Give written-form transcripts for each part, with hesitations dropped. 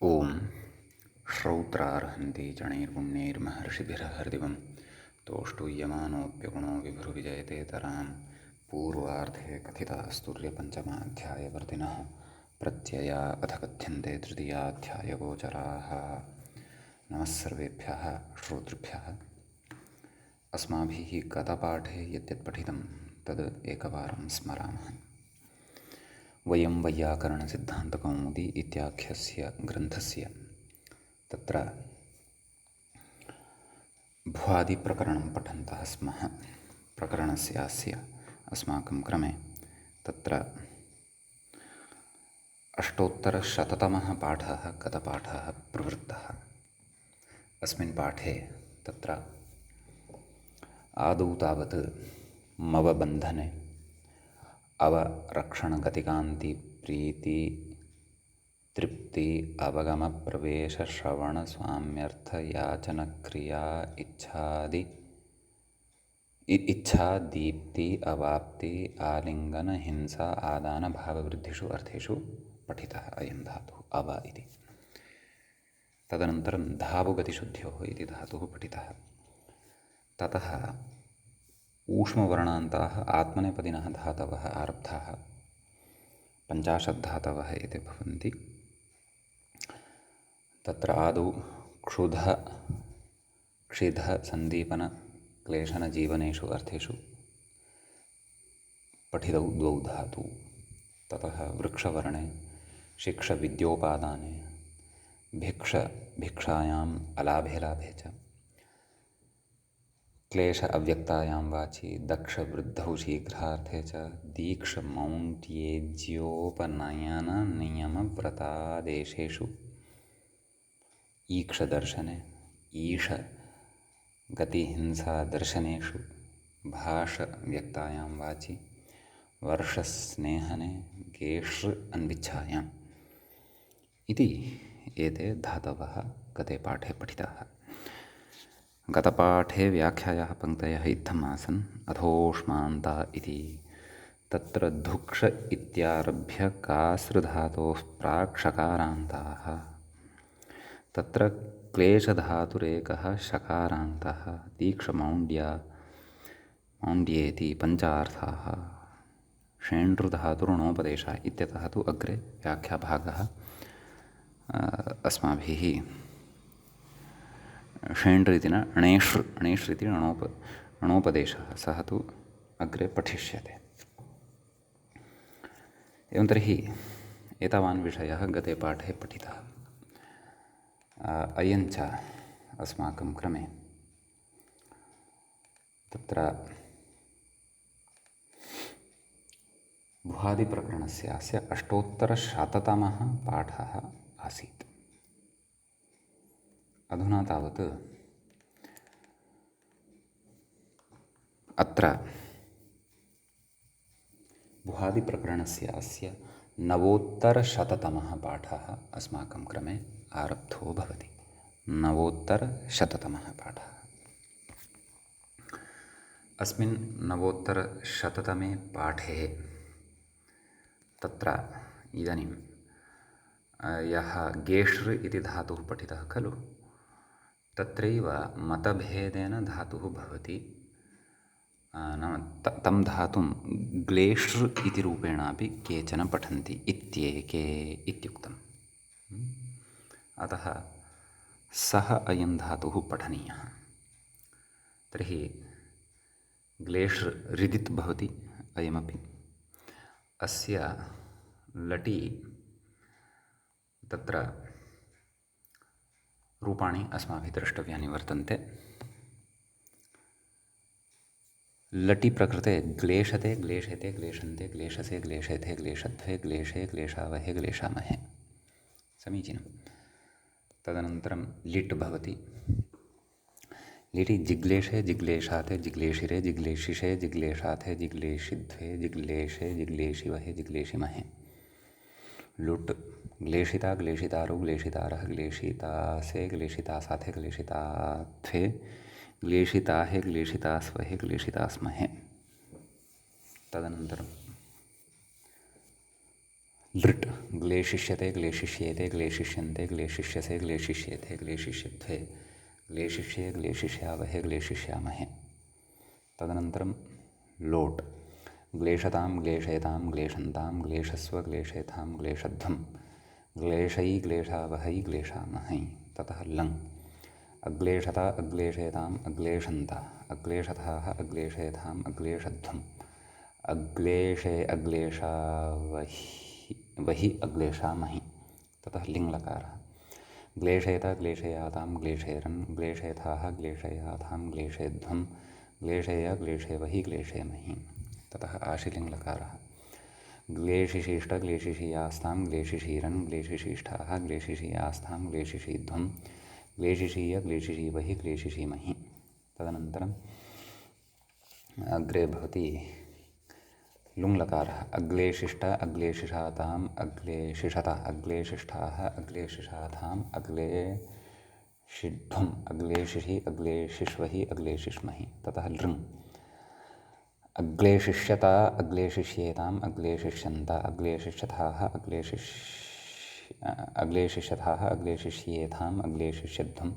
ओम श्रौत्रार्हन्ति चणैर्पुण्यैर्महर्षिभिर्हृदिवं तोष्टुयमानोऽप्यगुणो विभुर्विजयते तरां पूर्वार्धे कथितास्तुर्यपञ्चमाध्यायवर्तिनः प्रत्यया अथ कथ्यन्ते तृतीयाध्यायगोचराः। नमः सर्वेभ्यः श्रोतृभ्यः। अस्माभिः गतपाठे यद्यत् पठितं तद् एकवारं स्मरामः। वयं वैयाकरणसिद्धान्तकौमुदी इत्याख्यस्य ग्रन्थस्य तत्र भ्वादिप्रकरणं पठन्तः स्मः। प्रकरणस्यास्य अस्माकं क्रमे तत्र अष्टोत्तरशततमः पाठः गतपाठः प्रवृत्तः। अस्मिन् पाठे तत्र आदौ तावत् मवबन्धने अवरक्षणगतिकान्तिप्रीति तृप्ति अवगमप्रवेशश्रवणस्वाम्यर्थयाचनक्रिया इच्छा दीप्ति अवाप्ति आलिङ्गन हिंसा आदानभाववृद्धिषु अर्थेषु पठितः अयं धातुः अव इति। तदनन्तरं धावुगतिशुद्ध्योः इति धातुः पठितः। ततः ऊष्मवर्णान्ताः आत्मनेपदिनः धातवः आरब्धाः 50 धातवः इति भवन्ति। तत्र आदौ क्षुध क्षिध सन्दीपन क्लेशनजीवनेषु अर्थेषु पठितौ द्वौ धातु। ततः वृक्षवर्णे शिक्षविद्योपादाने भिक्षायाम् अलाभे लाभे च क्लेश अव्यक्तायां वाचि दक्षवृद्धौ शीघ्रार्थे च दीक्षमौण्ट्येज्योपनयननियमव्रतादेशेषु ईक्षदर्शने ईश गतिहिंसादर्शनेषु भाषव्यक्तायां वाचि वर्षस्नेहने गेषृ अन्विच्छायाम् इति एते धातवः गते पाठे पठिताः। गतपाठे व्याख्यायाः पङ्क्तयः इत्थम् आसन्। अथोष्मान्ता इति तत्र धुक्ष इत्यारभ्य कासृधातोः प्राक् षकारान्ताः। तत्र क्लेशधातुरेकः षकारान्तः दीक्षमौण्ड्येति पञ्चार्थाः षेण्डृधातुर्णोपदेशः इत्यतः तु अग्रे व्याख्याभागः अस्माभिः षेण्ड्र इति न णेष् इति णोपदेशः सः तु अग्रे पठिष्यते। एवं तर्हि एतावान् विषयः गते पाठे पठितः। अयञ्च अस्माकं क्रमे तत्र भ्वादिप्रकरणस्य अष्टोत्तरशततमः पाठः आसीत्। अधुना तावत् अत्र भ्वादिप्रकरणस्य नवोत्तरशततमः पाठः अस्माकं क्रमे आरब्धो भवति। नवोत्तरशततमः पाठः। अस्मिन् नवोत्तरशततमे पाठे तत्र इदानीं यः गेषृ इति धातुः पठितः खलु, तत्रैव मतभेदेन धातुः भवति। नाम तं धातुं ग्लेषृ इति रूपेणापि केचन पठन्ति इत्येके इत्युक्तम्। अतः सः अयं धातुः पठनीयः। तर्हि ग्लेषृ रिदित् भवति अयमपि। अस्य लटि तत्र रूपाणि अस्माभिः द्रष्टव्यानि वर्तन्ते। लटि प्रकृते ग्लेशते ग्लेशेते ग्लेशन्ते ग्लेशसे ग्लेशेथे ग्लेशध्वे ग्लेशे ग्लेशावहे ग्लेशामहे समीचीनं। तदनन्तरं लिट् भवति। लिटि जिग्लेशे जिग्लेशाथे जिग्लेशिरे जिग्लेशिषे जिग्लेशाथे जिग्लेशिध्वे जिग्लेशे जिग्लेशिवहे जिग्लेशिमहे। लुट् ग्लेशिता ग्लेशितारौ ग्लेशितारः ग्लेशितासे ग्लेशितासाथे ग्लेशिताथे ग्लेशिताहे ग्लेशितास्वहे ग्लेशितास्महे। तदनन्तरं लृट् ग्लेशिष्यते ग्लेशिष्येते ग्लेशिष्यन्ते ग्लेशिष्यसे ग्लेशिष्येथे ग्लेशिष्यध्वे ग्लेशिष्ये ग्लेशिष्यावहे ग्लेशिष्यामहे। तदनन्तरं लोट् ग्लेशतां ग्लेशयतां ग्लेशन्तां ग्लेशस्व ग्लेशेथां ग्लेशध्वं ग्लेशै ग्लेशावहै ग्लेशामहै। ततः लङ् अग्लेशता अग्लेशेताम् अग्लेशन्ता अग्लेशथाः अग्लेशेथाम् अग्लेशध्वम् अग्लेशे अग्लेशावहि अग्लेशामहि। ततः लिङ्लकारः ग्लेशेत ग्लेशयातां ग्लेशेरन् ग्लेशेथाः ग्लेशयाथां ग्लेशेध्वं ग्लेशेय ग्लेशेवहि ग्लेशेमहि। ततः आशिलिङ्लकारः ग्लेशिशीष्ट ग्लेशिशीयास्तां ग्लेशिशीरन् ग्लेशिशीष्ठाः ग्लेशिशीयास्तां ग्लेशिशीध्वं ग्लेशिशीय ग्लेशिशीवहि ग्लेशिशीमहि। तदनन्तरम् अग्रे भवति लुङ्लकारः अग्लेशिष्ट अग्लेशिषाताम् अग्लेशिषत अग्लेशिष्ठाः अग्लेशिषाथाम् अग्लेशिध्वम् अग्लेशिषि अग्लेशिष्वहि अग्लेशिष्महि। ततः लृङ् अग्लेशिष्यता अग्लेशिष्येताम् अग्लेशिष्यन्त अग्लेशिष्यथाः अग्लेशिष्यथाः अग्लेशिष्येथाम् अग्लेशिष्यध्वम्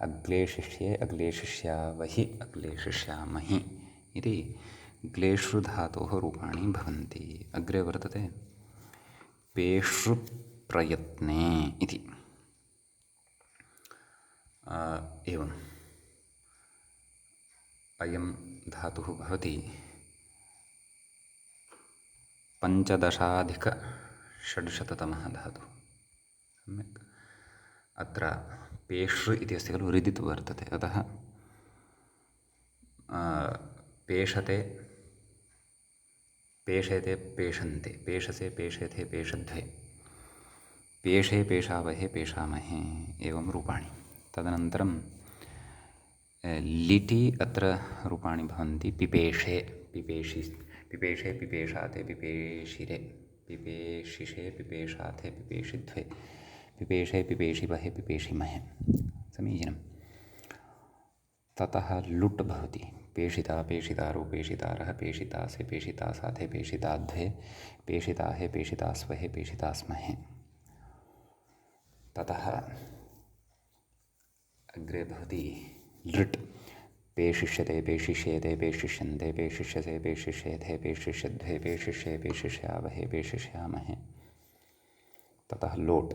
अग्लेशिष्ये अग्लेशिष्यावहि अग्लेशिष्यामहि इति ग्लेश्रुधातोः रूपाणि भवन्ति। अग्रे वर्तते पेश्रुप्रयत्ने इति। एवम् अयं धातुः भवति 15,600तमः धातुः। सम्यक् अत्र पेश्रु इति अस्ति खलु रिदित् वर्तते, अतः पेशते पेशेते पेशन्ते पेशसे पेशेथे पेशध्वे पेशे पेशावहे पेशामहे एवं रूपाणि। तदनन्तरं लिटि अत्र रूपाणि भवन्ति पिपेशे पिपेशि पिपेशे पिपेशाते पिपेशिरे पिपेशिषे पिपेशाथे पिपेशिध्वे पिपेशे पिपेशिवहे पिपेशिमहे। समीचीनम्। ततः लुट् भवति पेशिता पेशितारो पेशितारः पेशितासे पेशितासाथे पेशिताध्वे पेशिताहे पेशितास्वहे पेशितास्महे। ततः अग्रे भवति लृट् पेशिष्यते पेशिष्येते पेशिष्यन्ते पेशिष्यसे पेशिष्येथे पेशिष्यध्वे पेशिष्ये पेशिष्यावहे पेशिष्यामहे। ततः लोट्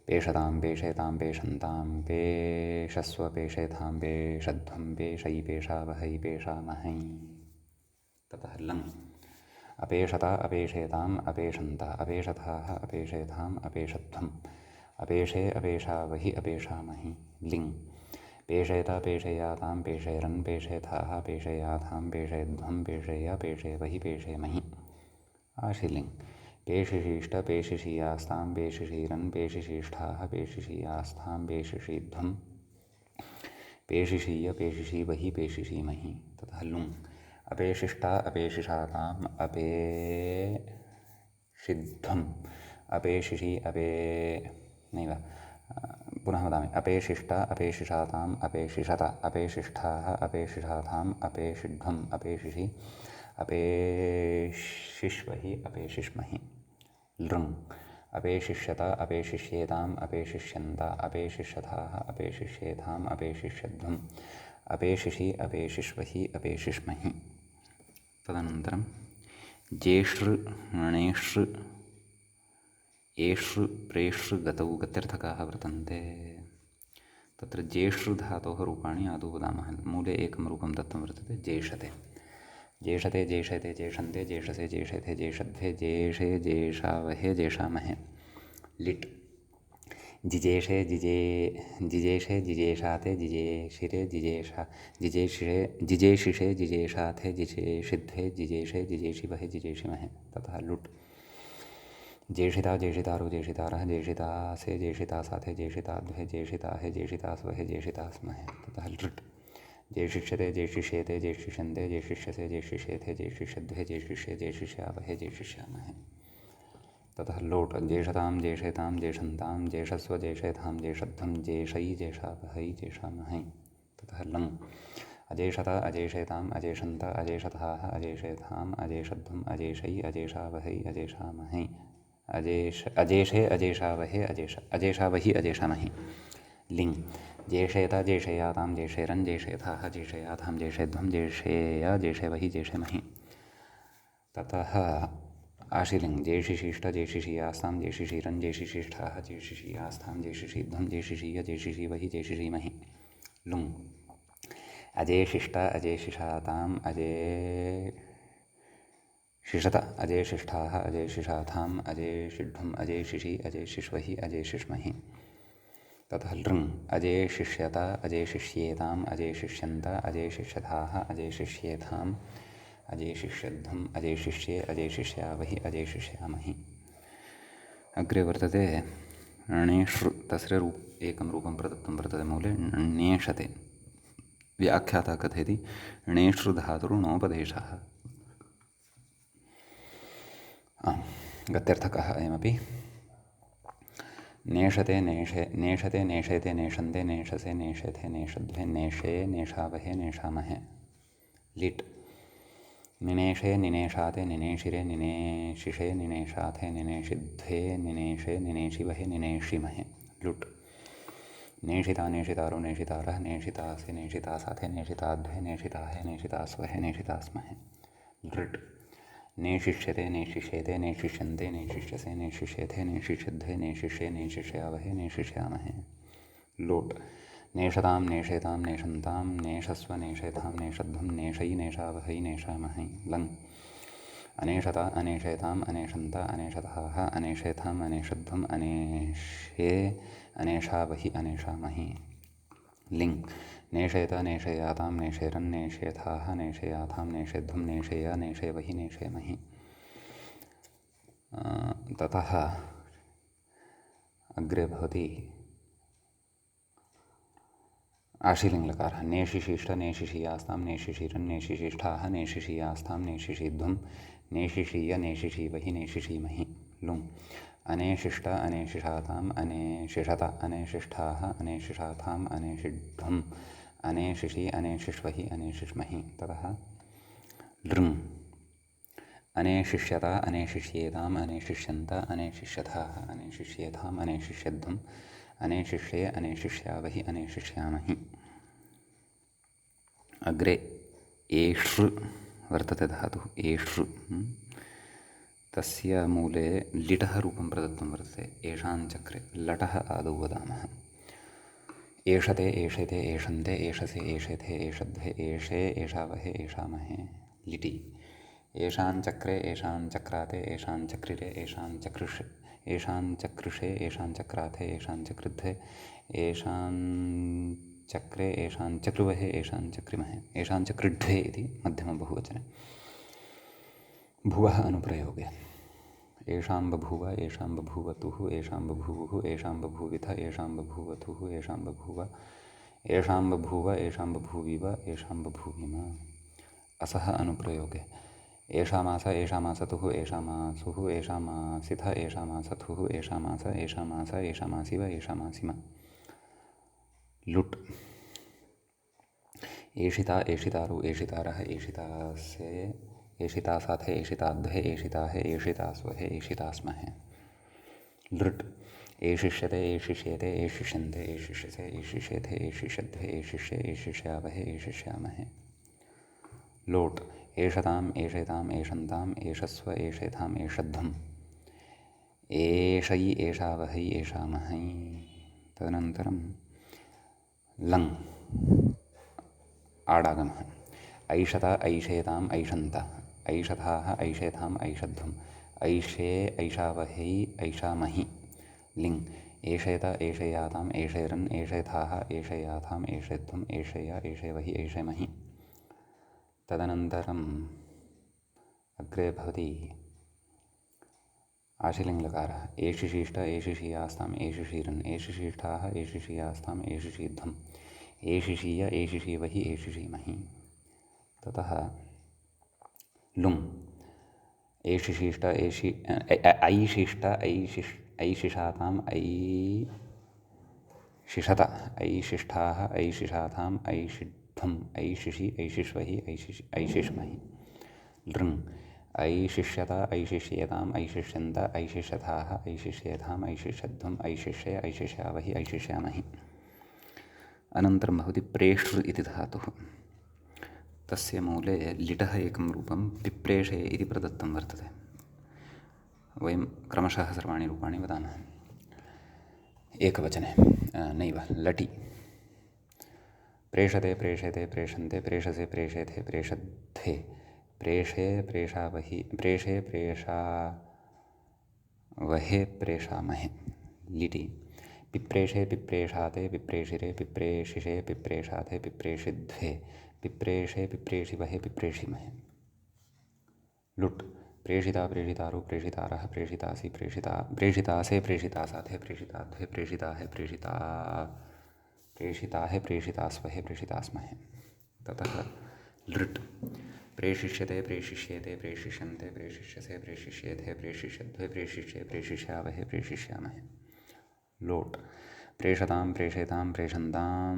पेशतां पेशेतां पेशन्तां पेशस्व पेशेथां पेशध्वं पेशै पेशावहै पेशामहै। ततः लङ् अपेशता अपेशेताम् अपेशन्त अपेशथाः अपेशेथाम् अपेशध्वम् अपेशे अपेशावहि अपेशामहि। लिङ् पेशेत पेशयातां पेशेरन् पेशेथाः पेशयाथां पेशेध्वं पेशेय पेशेवहि पेशेमहि। आशिलिङ् पेशिशीष्ट पेशिशीयास्तां पेशिशीरन् पेशिशीष्ठाः पेशिशीयास्तां पेशिशीध्वं पेशिशीय पेशिशीवहि पेशिशीमहि। ततः लुङ् अपेशिष्टा अपेशिषाताम् अपेशिध्वम् अपेशिषि नैव पुनः वदामि अपेशिष्ट अपेशिषाताम् अपेशिषत अपेशिष्ठाः अपेशिषाथाम् अपेशिध्वम् अपेशिषि अपेशिष्वहि अपेशिष्महि। लृङ् अपेशिष्यत अपेशिष्येताम् अपेशिष्यन्त अपेशिष्यथाः अपेशिष्येथाम् अपेशिष्यध्वम् अपेशिषि अपेशिष्वहि अपेशिष्महि। तदनन्तरं जेषृ णेषृ एषृ प्रेषृ गतौ गत्यर्थकाः वर्तन्ते। तत्र जेषृ धातोः रूपाणि आदौ वदामः। मूले एकं रूपं दत्तं वर्तते जेषते जेषते जेषते जेषन्ते जेषसे जेषेथे जेषध्वे जेषे जेषावहे जेषामहे। लिट् जिजेषे जिजेषे जिजेषाते जिजेशिरे जिजेशिरे जिजेशिषे जिजेषाथे जिजेशिध्वे जिजेषे जिजेशिवहे जिजेशिमहे। ततः लुट् जेषिता जेषितारो जेषितारः जेषितासे जेषितासाथे जेषिताध्वे जेषिताहे जेषितास्वहे जेषितास्महे। ततः लृट् जेषिष्यते जेषिष्येते जेषिष्यन्ते जेषिष्यसे जेषिष्येथे जेषिष्यध्वे जेषिष्ये जेषिष्यावहे जेषिष्यामहे। ततः लोट् जेषतां जेषेतां जेषन्तां जेषस्व जेषेथां जेषध्वं जेषै जेषावहै जेषामहै। ततः लङ् अजेषत अजेषेताम् अजेषन्त अजेषथाः अजेषेथाम् अजेषध्वम् अजेषै अजेषावहै अजेषामहै अजेषे अजेषावहे अजेषावहि अजेषामहि। लिङ् जेषेत जेषेयातां जेषेरन् जेषेथाः जेषेयाथां जेषेध्वं जेषेय जेषेवहि जेषेमहि। ततः आशिलिङ् जेषिशिष्ट जेषिषीयास्तां जेषिषीरन् जेषिशिष्ठाः जेषिषीयास्तां जेषिषीध्वं जेषिषीय जेषिषीवहि जेषिषीमहि। लुङ् अजेशिष्ट अजेशिषाताम् अजेशिषत अजेशिष्ठाः अजेशिषाथाम् अजेशिष्ठ्वम् अजेशिषि अजेशिष्वहि अजेशिष्महि। ततः लृङ् अजेशिष्यत अजेशिष्येताम् अजेशिष्यन्त अजेशिष्यथाः अजेशिष्येथाम् अजेशिष्यध्वम् अजेशिष्ये अजेशिष्यावहि अजेशिष्यामहि। अग्रे वर्तते णेषृ तस्य एकं रूपं प्रदत्तं वर्तते मूले ण्येषते। व्याख्याता कथयति णेषृ धातुर्णोपदेशः। गत्यर्थकः अयमपि। नेषते नेषते नेषेते नेषन्ते नेषसे नेषेथे नेषध्वे नेषे नेषावहे नेषामहे। लिट् निनेषे निनेषाते निनेषिरे निनेषिषे निनेषाथे निनेषिध्वे निनेषे निनेषिवहे निनेषिमहे। लुट् नेषिता नेषितारो नेषितारः नेषितासे नेषितासाथे नेषिताध्वे नेषिताहे नेषितास्वहे नेषितास्महे। लृट् नेशिष्यते नेशिष्येते नेशिष्यन्ते नेशिष्यसे नेशिष्येथे नेशिष्यध्वे नेशिष्ये नेशिष्यावहे नेशिष्यामहे। लोट् नेषतां नेषेतां नेषन्तां नेषस्व नेषेथां नेषध्वं नेषयि नेषावहै नेषामहै। लङ् अनेषता अनेषेताम् अनेषन्त अनेषथाः अनेषेथाम् अनेषध्वम् अनेषे अनेषावहि अनेषामहि। लिङ् नेषेत नेषेयातां नेषेरन् नेषेथाः नेषेयाथां नेषेध्वं नेषेय नेषेवहि नेषेमहि। ततः अग्रे भवति आशीलिङ्लकारः नेशिशिष्ट नेशिषीयास्तां नेशिषीरन् नेशिशिष्ठाः नेशिषीयास्तां नेशिषीध्वं नेशिषीय नेशिषीवहि नेशिषीमहि। लुङ् अनेशिष्ट अनेशिषाताम् अनेशिषत अनेशिष्ठाः अनेशिषाथाम् अनेशिध्वम् अनेशिषि अनेशिष्वहि अनेशिष्महि। ततः लृङ् अनेशिष्यत अनेशिष्येताम् अनेशिष्यन्त अनेशिष्यथाः अनेशिष्येथाम् अनेशिष्यध्वम् अनेशिष्ये अनेशिष्यावहि अनेशिष्यामहि। अग्रे एषृ वर्तते धातुः एषृ। तस्य मूले लिटः रूपं प्रदत्तं वर्तते। एषाञ्चक्रे लटः आदौ वदामः। एषते एषेते एषन्ते एषसे एषेथे एषध्वे एषे एषावहे एषामहे। लिटि एषाञ्चक्रे एषाञ्चक्राते एषाञ्चक्रिरे एषाञ्चकृषे एषाञ्चकृषे एषाञ्चक्राथे एषाञ्चकृध्वे एषाञ्चक्रे एषाञ्चक्रुवहे एषाञ्चक्रिमहे एषाञ्चक्रिध्वे इति मध्यमबहुवचने भुवः अनुप्रयोगे। एषां बभूव एषां बभूवतुः एषां बभूवुः एषां बभूविथ एषां बभूवतुः एषां बभूव एषां बभूव एषां बभूविव एषां बभूविम। असः अनुप्रयोगे एषामास एषामासतुः एषामासुः एषामासिथ एषामासथुः एषामास एषामास एषामासिव एषामासिम। लुट् एषिता एषितारु एषितारः एषितासे एषितासाथे एषिताध्वे एषिताहे एषितास्वहे एषितास्महे। लृट् एषिष्यते एषिष्येते एषिष्यन्ते एषिष्यसे एषिष्येथे एषिष्यध्वे एषिष्ये एषिष्यावहे एषिष्यामहे। लोट् एषताम् एषेताम् एषन्ताम् एषस्व एषेथाम् एषध्वम् एषयि एषावहै एषामहै। तदनन्तरं लङ् आडागमः ऐषत ऐषेताम् ऐषन्त ऐषथाः ऐषेथाम् ऐषध्वम् ऐषे ऐषावहै ऐषामहि। लिङ् एषेत एषेयाताम् एषेरन् एषेथाः एषेयाथाम् एषेध्वम् एषेय एषेवहि एषेमहि। तदनन्तरम् अग्रे भवति आशीलिङ्लकारः एषिशिष्ट एषिषीयास्ताम् एषिषीरन् एषिशिष्ठाः एषिषीयास्ताम् एषिषीध्वम् एषिषीय एषिषीवहि एषिषीमहि। ततः लुङ् एषिशिष्ट ऐशिष्ट ऐशिषाताम् ऐशिषत ऐशिष्ठाः ऐशिषाथाम् ऐषिध्वम् ऐशिषि ऐशिष्वहि ऐशिष्महि। लृङ् ऐशिष्यत ऐशिष्येताम् ऐशिष्यन्त ऐशिष्यथाः ऐशिष्येधाम् ऐशिष्यध्वम् ऐशिष्ये ऐशिष्यावहि ऐशिष्यामहि। अनन्तरं भवति प्रेष्टृ इति धातुः। तस्य मूले लिटः एकं रूपं पिप्रेषे इति प्रदत्तं वर्तते। वयं क्रमशः सर्वाणि रूपाणि वदामः। एकवचने नैव लटि। प्रेषते प्रेषते प्रेषन्ते प्रेषसे प्रेषेथे प्रेषध्वे प्रेषे प्रेषावहि प्रेषे प्रेषावहे प्रेषामहे लिटि। पिप्रेषे पिप्रेषाते पिप्रेषिरे पिप्रेषिषे पिप्रेषाथे पिप्रेषिध्वे पिप्रेषे पिप्रेषिवहे पिप्रेषिमहे। लुट्। प्रेषिता प्रेषितारु प्रेषितारः प्रेषितासि प्रेषिता प्रेषितासे प्रेषितासाथे प्रेषिताध्वे प्रेषिताहे प्रेषिताहे प्रेषितास्वहे प्रेषितास्महे। ततः लृट्। प्रेषिष्यते प्रेषिष्येते प्रेषिष्यन्ते प्रेषिष्यसे प्रेषिष्येथे प्रेषिष्यध्वे प्रेषिष्ये प्रेषिष्यावहे प्रेषिष्यामहे। लोट्। प्रेषतां प्रेषेतां प्रेषन्तां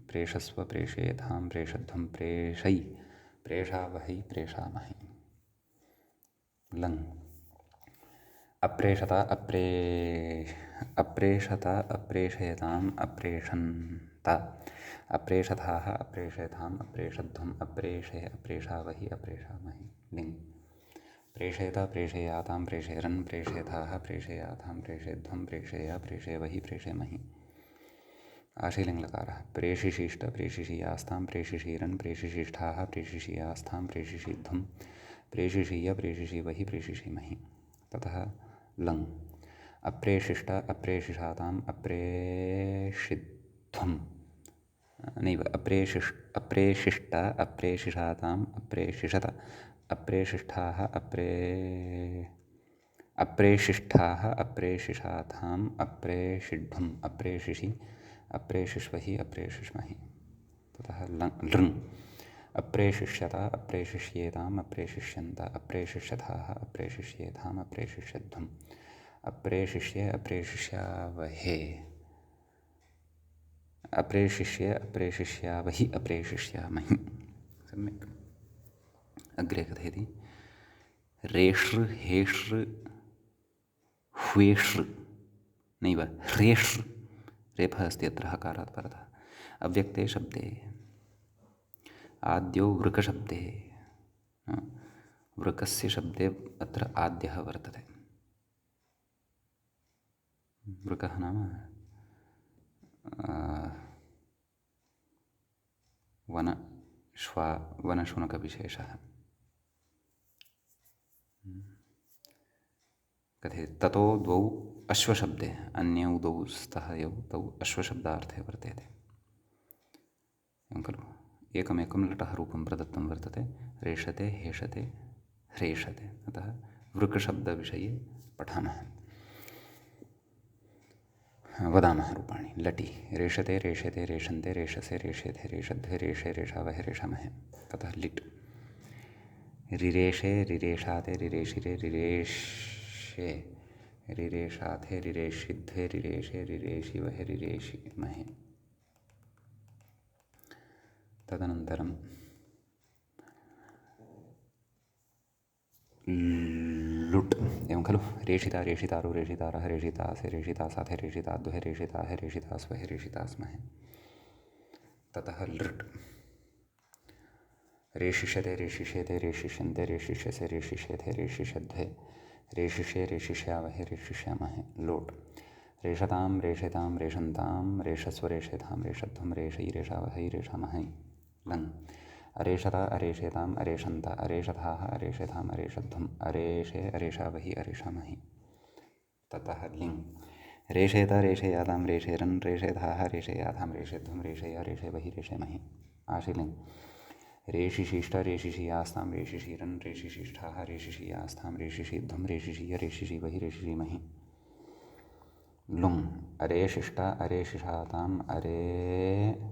प्रेषस्व प्रेषयेतां प्रेषध्वं प्रेषयि प्रेषावहै प्रेषामहे। लङ्। अप्रेषत अप्रेषत अप्रेषयताम् अप्रेषन्त अप्रेषथाः अप्रेषयताम् अप्रेषध्वम् अप्रेषे अप्रेषावहि अप्रेषामहि। लिङ्। प्रेषयत प्रेषयातां प्रेषयरन् प्रेषयथाः प्रेषयातां प्रेषयध्वं प्रेषय प्रेषयवहि प्रेषयमहि। आशीलिङ्गलकारः। प्रेषिशिष्ट प्रेषिषीयास्तां प्रेषिषीरन् प्रेषिशिष्ठाः प्रेषिषीयास्तां प्रेषिषीध्वं प्रेषिषीय प्रेषिषीवहि प्रेषिषीमहि। ततः लङ्। अप्रेषिष्ट अप्रेषिषाताम् अप्रेषिध्वं नैव अप्रेषिष्ट अप्रेषिषाताम् अप्रेषिषत अप्रेषिष्ठाः अप्रेषिष्ठाः अप्रेषिषाथाम् अप्रेषिध्वम् अप्रेषिषि अप्रेषिष्वहि अप्रेषिष्महि। ततः लृङ्। अप्रेषिष्यत अप्रेषिष्येताम् अप्रेषिष्यन्त अप्रेषिष्यथाः अप्रेषिष्येताम् अप्रेषिष्यध्वम् अप्रेषिष्ये अप्रेषिष्यावहे अप्रेषिष्ये अप्रेषिष्यावहि अप्रेषिष्यामहि। सम्यक्। अग्रे कथयति रेषृ हेषृ ह्वेषृ नैव ह्रेषृ। रेफः अस्ति अत्र हकारात् परतः। अव्यक्ते शब्दे आद्यो वृकशब्दे वृकस्य शब्दे अत्र आद्यः वर्तते। वृकः नाम वनशुनकविशेषः। कथयति ततो द्वौ अश्वशब्दे अन्यौ द्वौ स्तः यौ तौ अश्वशब्दार्थे वर्तेते। एवं खलु एकमेकं लटः रूपं प्रदत्तं वर्तते। रेषते हेषते ह्रेषते। अतः वृकशब्दविषये पठामः वदामः रूपाणि। लटि। रेषते रेषते रेषन्ते रेषसे रेषेथे रेषध्वे रेषे रेषावहे रेषामहे। ततः लिट्। रिरेषे रिरेषाते रिरेषिरे रिरेष्ये रिरेषाथे रिरेषिध्वे रिरेषे रिरेषिवहे रिरेषिमहे। तदनन्तरं लुट्। एवं खलु रेषिता रेषितारु रेषितारः रेषितासे रेषितासाथे रेषिताध्वे रेषिताहे रेषितास्वहे रेषितास्महे। ततः लृट्। रेषिष्यते रेषिष्येते रेषिष्यन्ते रेषिष्यसे रेषिष्येथे रेषिष्यध्वे रेषिष्ये रेषिष्यावहे रेषिष्यामहे। लोट्। रेषतां रेषेतां रेषन्तां रेषस्व रेषेतां रेषध्वं रेषयि रेषावहै रेषामहे। लङ्। अरेषत अरेषेताम् अरेषन्त अरेषथाः अरेषेताम् अरेषध्वम् अरेषे अरेषावहि अरेषामहि। ततः लिङ्। रेषेत रेषयातां रेषेरन् रेषेथाः रेषयातां रेषेध्वं रेषय रेषेवहि रेषेमहि। आशीलिङ्। रेषिशिष्ट रेषिषीयास्तां रेषिषीरन् रेषिशिष्ठाः रेषिषीयास्तां रेषिषीध्वं रेषिषीय रेषिषीवहि रेषिषीमहि। लुङ्। अरेषिष्ट अरेषिषाताम् अरेषिध्वं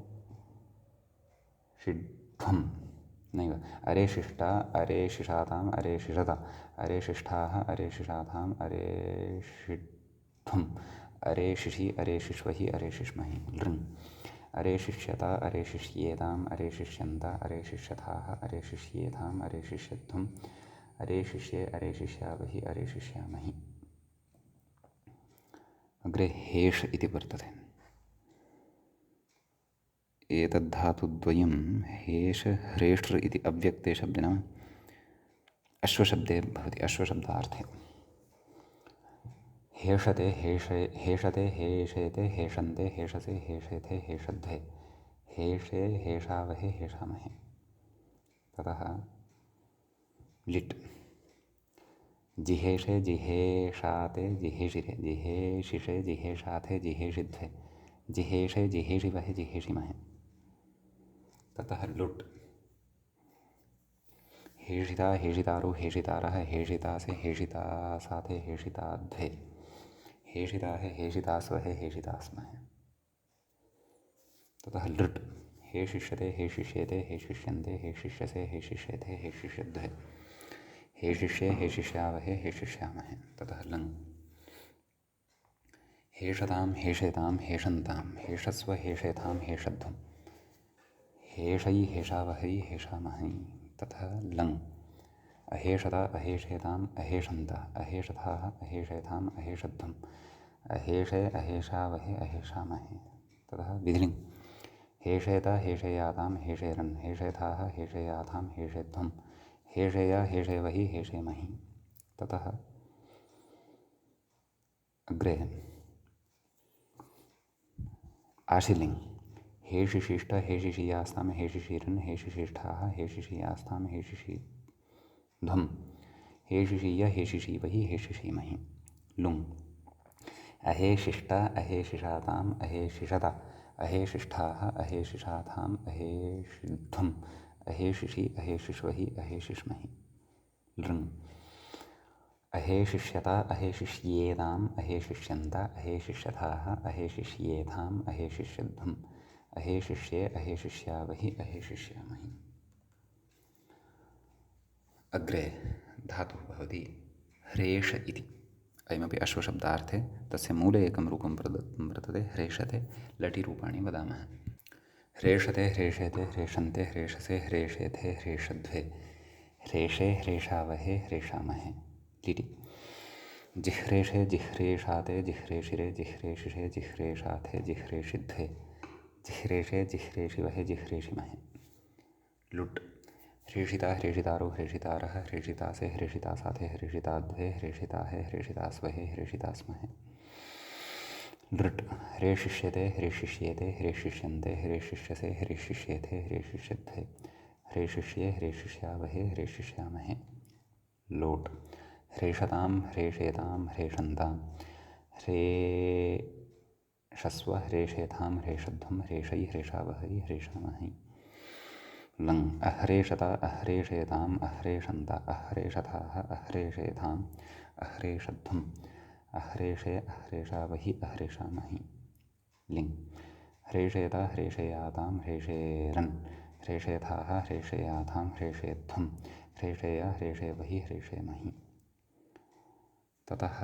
नैव अरेषिष्ट अरेषिषाताम् अरेषिषत अरेषिष्ठाः अरेषिषाताम् अरेषिध्वम् अरेषिषि अरेषिष्वहि अरेषिष्महि। लृङ्। अरेषिष्यत अरेषिष्येताम् अरेषिष्यन्त अरेषिष्यथाः अरेषिष्येताम् अरेषिष्यध्वम् अरे शिष्ये अरे शिष्यावहि अरे शिष्यामहि। अग्रे हेष इति वर्तते। एतद्धातुद्वयं हेष ह्रेष्ट्र इति अव्यक्ते शब्दिना अश्वशब्दे भवति। अश्वशब्दार्थे हेषते हेषते हेषेते हेषन्ते हेषसे हेषेथे हेषध्वे हेषे हेषावहे हेषामहे। ततः लिट् जिहेषे जिहेषाते जिहेषिरे जिहेषिषे जिहेषाथे जिहेषिध्वे जिहेषे जिहेषिवहे जिहेषिमहे। ततः लुट् हेषिता हेषितारो हेषितारः हेषितासे हेषितासाथे हेषिताध्वे हेषिताहे हेषितास्वहे हेषितास्महे। ततः लृट् हे शिष्यते हे शिष्येते हे शिष्यन्ते हे शिष्यसे हे शिष्येथे हे शिष्यध्वे हे शिष्ये हे शिष्यावहे हे शिष्यामहे। ततः लङ् हेषतां हेषेतां हेषन्तां हेषस्व हेषेथां हेषध्वं हेषै हेषावहै हेषामहै। ततः लङ् अहेषता अहेषेताम् अहेषन्त अहेषथाः अहेषेथाम् अहेषध्वम् अहेषे अहेषावहे अहेषामहे। ततः विधिलिङ् हेषेत हेषेयातां हेषेरन् हेषेथाः हेषेयाथां हेषेध्वं हेषेया हेषेवहि हेषेमहि। ततः अग्रे आशिलिङ् हेषिशिष्ट हेषिषीयास्तां हेषिषीरन् हेषिशिष्ठाः हेषिषीयास्तां हेषिषीध्वं हेषिषीय हेषिषीवहि हेषिषीमहि। लुङ् अहेशिष्ट अहेशिषाताम् अहेशिषत अहेशिष्ठाः अहेशिषाथाम् अहेशिध्वम् अहेशिषि अहेशिष्वहि अहेशिष्महि। लृङ् अहेशिष्यत अहेशिष्येताम् अहेशिष्यन्त अहेशिष्यथाः अहेशिष्येथाम् अहेशिष्यध्वम् अहेशिष्ये अहेशिष्यावहि अहेशिष्यामहि। अग्रे धातुः भवति ह्रेष इति। अयमपि अश्वशब्दार्थे तस्य मूले एकं रूपं प्रदत्तं वर्तते ह्रेषते। लटिरूपाणि वदामः। ह्रेषते ह्रेषेते ह्रेषन्ते ह्रेषसे ह्रेषेथे ह्रेषध्वे ह्रेषे ह्रेषावहे ह्रेषामहे। लिटि जिह्रेषे जिह्रेषाते जिह्रेषिरे जिह्रेषिषे जिह्रेषाथे जिह्रेषिध्वे जिह्रेषे जिह्रेषिवहे जिह्रेषिमहे। लुट् ह्रेषिता ह्रेषितारो ह्रेषितारः ह्रेषितासे ह्रेषितासाथे ह्रेषिताध्वे ह्रेषिताहे ह्रेषितास्वहे ह्रेषितास्महे। लृट् ह्रेषिष्यते ह्रेषिष्येते ह्रेषिष्यन्ते ह्रेषिष्यसे ह्रेषिष्येथे ह्रेषिष्यध्वे ह्रेषिष्ये ह्रेषिष्यावहे ह्रेषिष्यामहे। लोट् ह्रेषतां ह्रेषेतां ह्रेषन्तां ह्रेषस्व ह्रेषेथां ह्रेषध्वं ह्रेषै ह्रेषावहै ह्रेषामहि। लङ् अह्रेषत अह्रेषेताम् अह्रेषन्त अह्रेषथाः अह्रेषेथाम् अह्रेषध्वम् अह्रेषे अह्रेषावहि अह्रेषामहि। लिङ् ह्रेषेत ह्रेषेयातां ह्रेषेरन् ह्रेषेथाः ह्रेषेयाथां ह्रेषेध्वं ह्रेषेय ह्रेषेवहि ह्रेषेमहि। ततः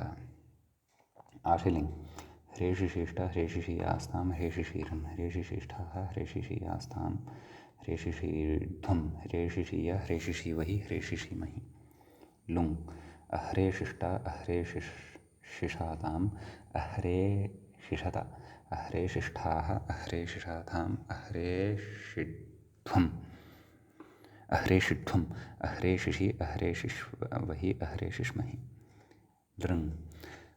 आशिलिङ् ह्रेषिशिष्ट ह्रेषिषीयास्तां ह्रेषिषीरन् ह्रेषिशिष्ठाः ह्रेषिषीयास्तां ह्रेषिषीध्वं ह्रेषिषीय ह्रेषिषीवहि ह्रेषिषीमहि। लुङ् अह्रेशिष्ट अह्रेशिषाताम् अह्रेशिषत अह्रेशिष्ठाः अह्रेशिषाथाम् अह्रेषिध्वम् अह्रेषिध्वम् अह्रेशिषि अह्रेशिष्वहि अह्रेशिष्महि। लृङ्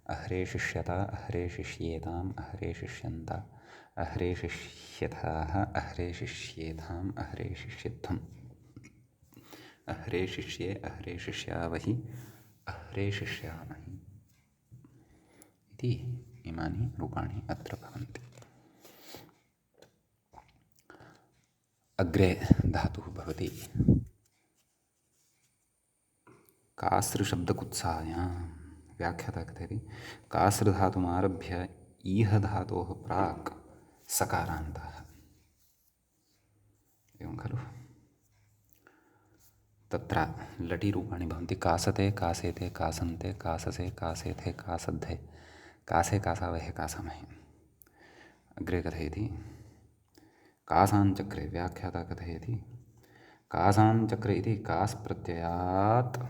अह्रेशिष्यत अह्रेशिष्येताम् अह्रेशिष्यन्त अह्रेशिष्यथाः अह्रेशिष्येथाम् अह्रेशिष्यध्वम् अह्रेशिष्ये अह्रेशिष्यावहि अह्रेशिष्यामहि इति इमानि रूपाणि अत्र भवन्ति। अग्रे धातुः भवति कासृशब्दकुत्सायां। व्याख्याता कथयति कासृधातुमारभ्य ईह धातोः प्राक् सकारान्तः। एवं खलु। तत्र लटिरूपाणि भवन्ति कासते कासेते कासन्ते काससे कासेथे कासद्धे कासे कासावहे कासामहे। अग्रे कथयति कासाञ्चक्रे। व्याख्याता कथयति कासाञ्चक्रे इति कास् प्रत्ययात्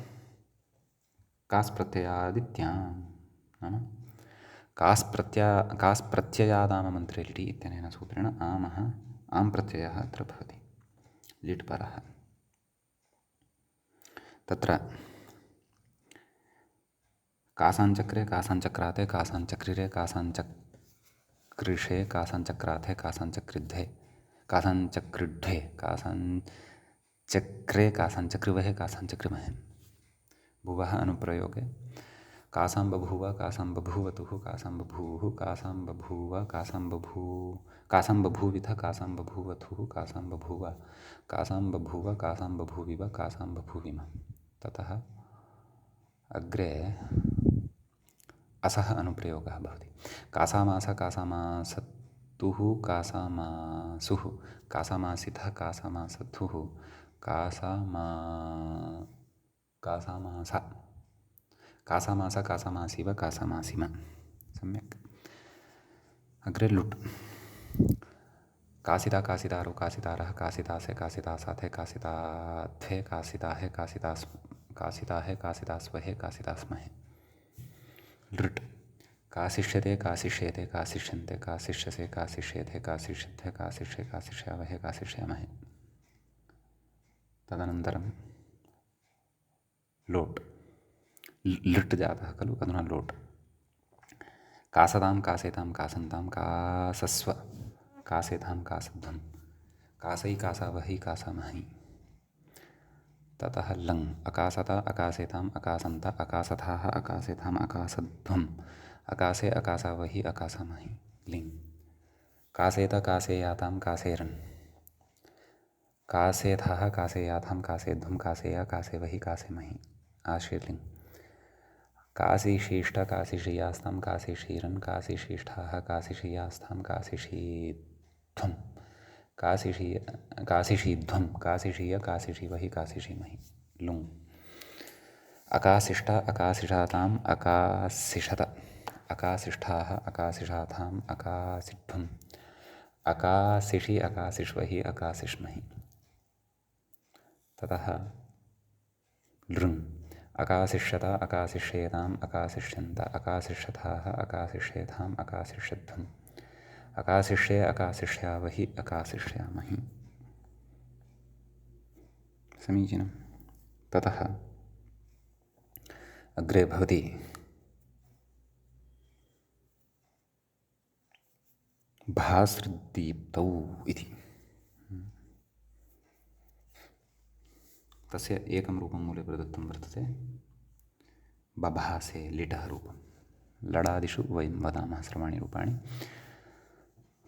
कास् प्रत्ययादित्यां नाम कास् प्रत्ययादाममन्त्रे लिटि इत्यनेन सूत्रेण आमः आम् प्रत्ययः अत्र भवति लिट् परः। तत्र कासाञ्चक्रे कासाञ्चक्राते कासाञ्चक्रिरे कासाञ्चक्रिषे कासाञ्चक्राथे कासाञ्चक्रिद्धे कासाञ्चक्रिढ्ढे कासाञ्चक्रे कासाञ्चक्रिवहे कासाञ्चक्रिमहे भुवः अनुप्रयोगे कासां बभूव कासां बभूवतुः कासां बभूवुः कासां बभूव कासां बभूविथ कासां बभूवथुः कासां बभूव कासां बभूव कासां बभूविव कासां बभूविम। ततः अग्रे असः अनुप्रयोगः भवति। कासामास कासामासतुः कासामासुः कासामासिथः कासामासथुः कासामास कासामास कासामासीव कासामासिम। सम्यक्। अग्रे लुट् कासिता कासितारो कासितारः कासितासे कासितासाथे कासिताध्वे कासिताहे कासिताहे कासितास्वहे कासितास्महे। लृट् कासिष्यते कासिष्येते कासिष्यन्ते कासिष्यसे कासिष्येथे कासिष्यध्वे कासिष्ये कासिष्यावहे कासिष्यामहे। तदनन्तरं लोट् लिट् जातः खलु अधुना लोट् कासतां कासेतां कासन्तां कासस्व कासेतां कासध्वं कासै कासावहै कासामहै। ततः लङ् अकासत अकासेताम् अकासन्त अकासथाः अकासेताम् अकासध्वम् अकासे अकासावहि अकासामहि। लिङ् कासेत कासेयातां कासेरन् कासेथः कासेयाथां कासेध्वं कासेय कासेवहि कासेमहि। आशीर्लिङ् काशीशीष्ट काशिशीयास्तां काशिशीरन् काशिशीष्ठाः काशिशीयास्तां काशिशीध्वं काशिशीध्वं काशिशीय काशिशीवहि काशिशीमहि। लुङ् अकाशिष्ट अकाशिषाताम् अकाशिषत अकाशिष्ठाः अकाशिषाथाम् अकाशिध्वम् अकाशिषि अकाशिष्वहि अकाशिष्महि। ततः लृङ् अकाशिष्यत अकाशिष्येताम् अकाशिष्यन्त अकाशिष्यथाः अकाशिष्येथाम् अकाशिष्यध्वम् अकाशिष्ये अकाशिष्यावहि अकाशिष्यामहि। समीचीनं। ततः अग्रे भवति भासृदीप्तौ इति। तस्य एकं रूपं मूले प्रदत्तं वर्तते बभासे लिटः रूपं। लडादिषु वयं वदामः सर्वाणि रूपाणि।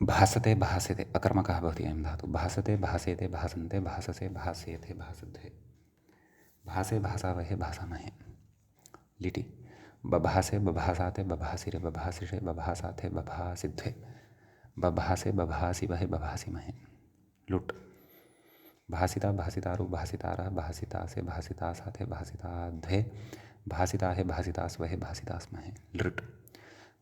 भासते भासते अकर्मकः भवति अयं धातुः। भासते भासेते भासन्ते भाससे भास्येथे भासध्वे भासे भासावहे भासामहे। लिटि बभासे बभासाते बभासिरे बभासिषे बभासाथे बभासिध्वे बभासे बभासिवहे बभासिमहे। लुट् भासिता भासितारु भासितारः भासितासे भासितासाथे भासिताध्वे भासिताहे भासितास्वहे भासितास्महे। लृट्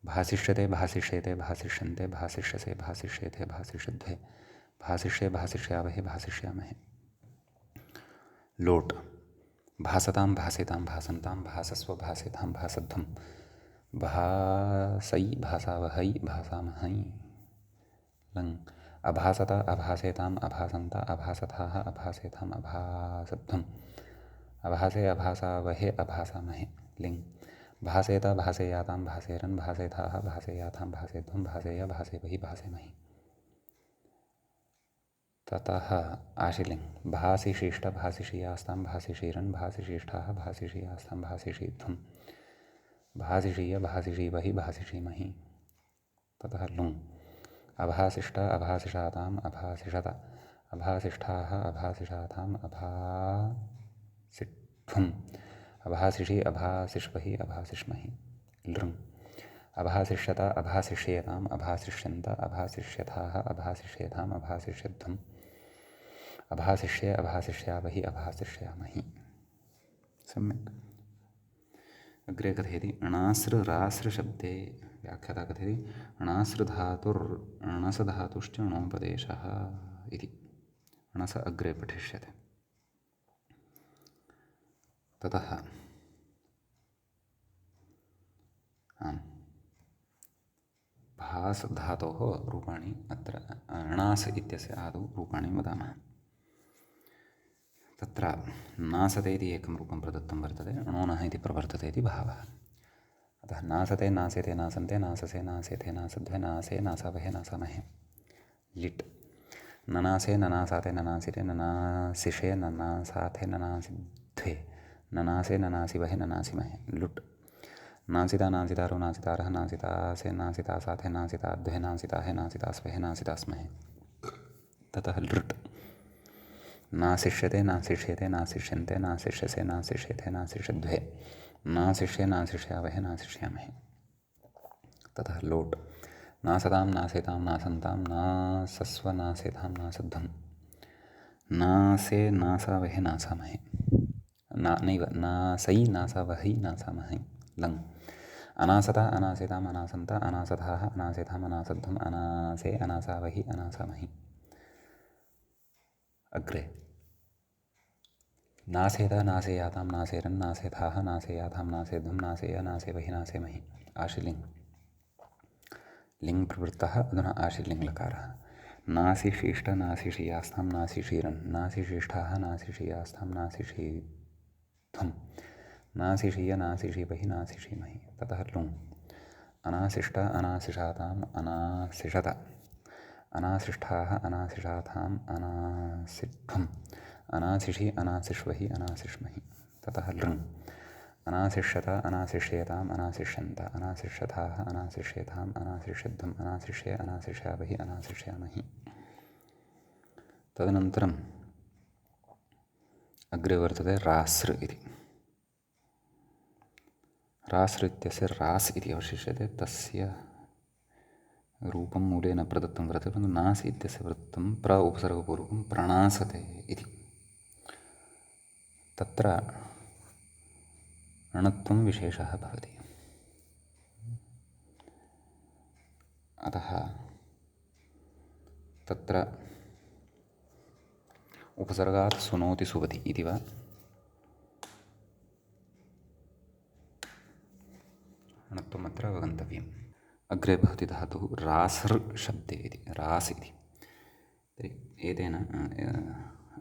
भासिष्यते भासिष्येते भासिष्यन्ते भासिष्यसे भासिष्येथे भासिष्यध्वे भासिष्ये भासिष्यावहे भासिष्यामहे। लोट् भासतां भासेतां भासन्तां भासस्व भासेतां भासध्वं भासै भासावहै भासामहै। लङ् अभासत अभासेताम् अभासन्त अभासथाः अभासेताम् अभासध्वम् अभासे अभासावहे अभासामहे। लिङ् भासेत भासेयातां भासेरन् भासेथाः भासेयाथां भासेध्वं भासेय भासेवहि भासेमहि। ततः आशीर्लिङ् भासिशिष्ट भासिशीयास्तां भासिशीरन् भासिशिष्ठाः भासिशीयास्तां भासिशीध्वं भासिशीय भासिशीवहि भासिशीमहि। ततः लुङ् अभासिष्ट अभासिषाताम् अभासिषत अभासिष्ठाः अभासिषाथाम् अभासिष्ठ्वम् अभासिषि अभासिष्वहि अभासिष्महि। लृङ् अभासिष्यत अभासिष्येताम् अभासिष्यन्त अभासिष्यथाः अभासिष्येताम् अभासिष्यध्वम् अभासिष्ये अभासिष्यावहि अभासिष्यामहि। सम्यक्। अग्रे कथयति अणासृरासृशब्दे व्याख्याता कथयति अणासृधातुश्च णोपदेशः इति। अणस अग्रे पठिष्यते। ततः आम् भास् धातोः रूपाणि अत्र णास् इत्यस्य आदौ रूपाणि वदामः। तत्र नासते इति एकं रूपं प्रदत्तं वर्तते, णोनः इति प्रवर्तते इति भावः। अतः नासते नासेते नासन्ते नाससे नासेथे नासध्वे नासे नासावहे नासामहे लिट् ननासे ननासाते ननासिरे ननासिषे ननासाथे ननासिध्वे ननासे ननासिवहे ननासिमहे लुट् नासिता नासितारो नासितारः नासितासे नासितासाथे नासिताध्वे नासिताहे नासितास्वहे नासितास्महे ततः लृट् नाशिष्यते नाशिष्यते नाशिष्यन्ते नाशिष्यसे नाशिष्येथे नाशिष्यध्वे नाशिष्ये नाशिष्यावहे नाशिष्यामहे ततः लोट् नासतां नासेतां नासन्तां नासस्व नासेतां नासध्वं नासे नासावहे नासामहे नैव नासै नासावहै नासामहे लङ् अनासता अनासेताम् अनासन्ता अनासथाः अनासेताम् अनासध्वम् अनासे अनासावहि अनासामहि अग्रे नासेता नासेयातां नासेरन् नासेथाः नासेयातां नासेध्वं नासेय नासेवहि नासेमहि आशिलिङ् लिङ् प्रवृत्तः अधुना आशिलिङ् लकारः नासिशिष्ट नासिशियास्तां नासिशीरन् नासिशिष्ठाः नासिशियास्तां नासिशीध्वं नासिशीय नासिशीवहि नासिशीमहि ततः लुङ् अनाशिष्ट अनाशिषाताम् अनाशिषत अनाशिष्ठाः अनाशिषाताम् अनासिध्वम् अनाशिषि अनाशिष्वहि अनाशिष्महि ततः लृङ् अनाशिष्यत अनाशिष्येताम् अनाशिष्यन्त अनाशिष्यथाः अनाशिष्येताम् अनाशिष्यध्वम् अनाशिष्ये अनाशिष्यावहि अनाशिष्यामहि तदनन्तरम् अग्रे वर्तते रासृ इति रासृ इत्यस्य रास् इति अवशिष्यते तस्य रूपं मूले न प्रदत्तं वर्तते परन्तु नास् इत्यस्य वृत्तं प्र उपसर्गपूर्वकं प्रणासते इति तत्र णत्वं विशेषः भवति अतः तत्र उपसर्गात् सुनोति सुवति इति वा णत्वम् अत्र अवगन्तव्यम् अग्रे भवति धातुः रासृ शब्दे इति रास् इति तर्हि एतेन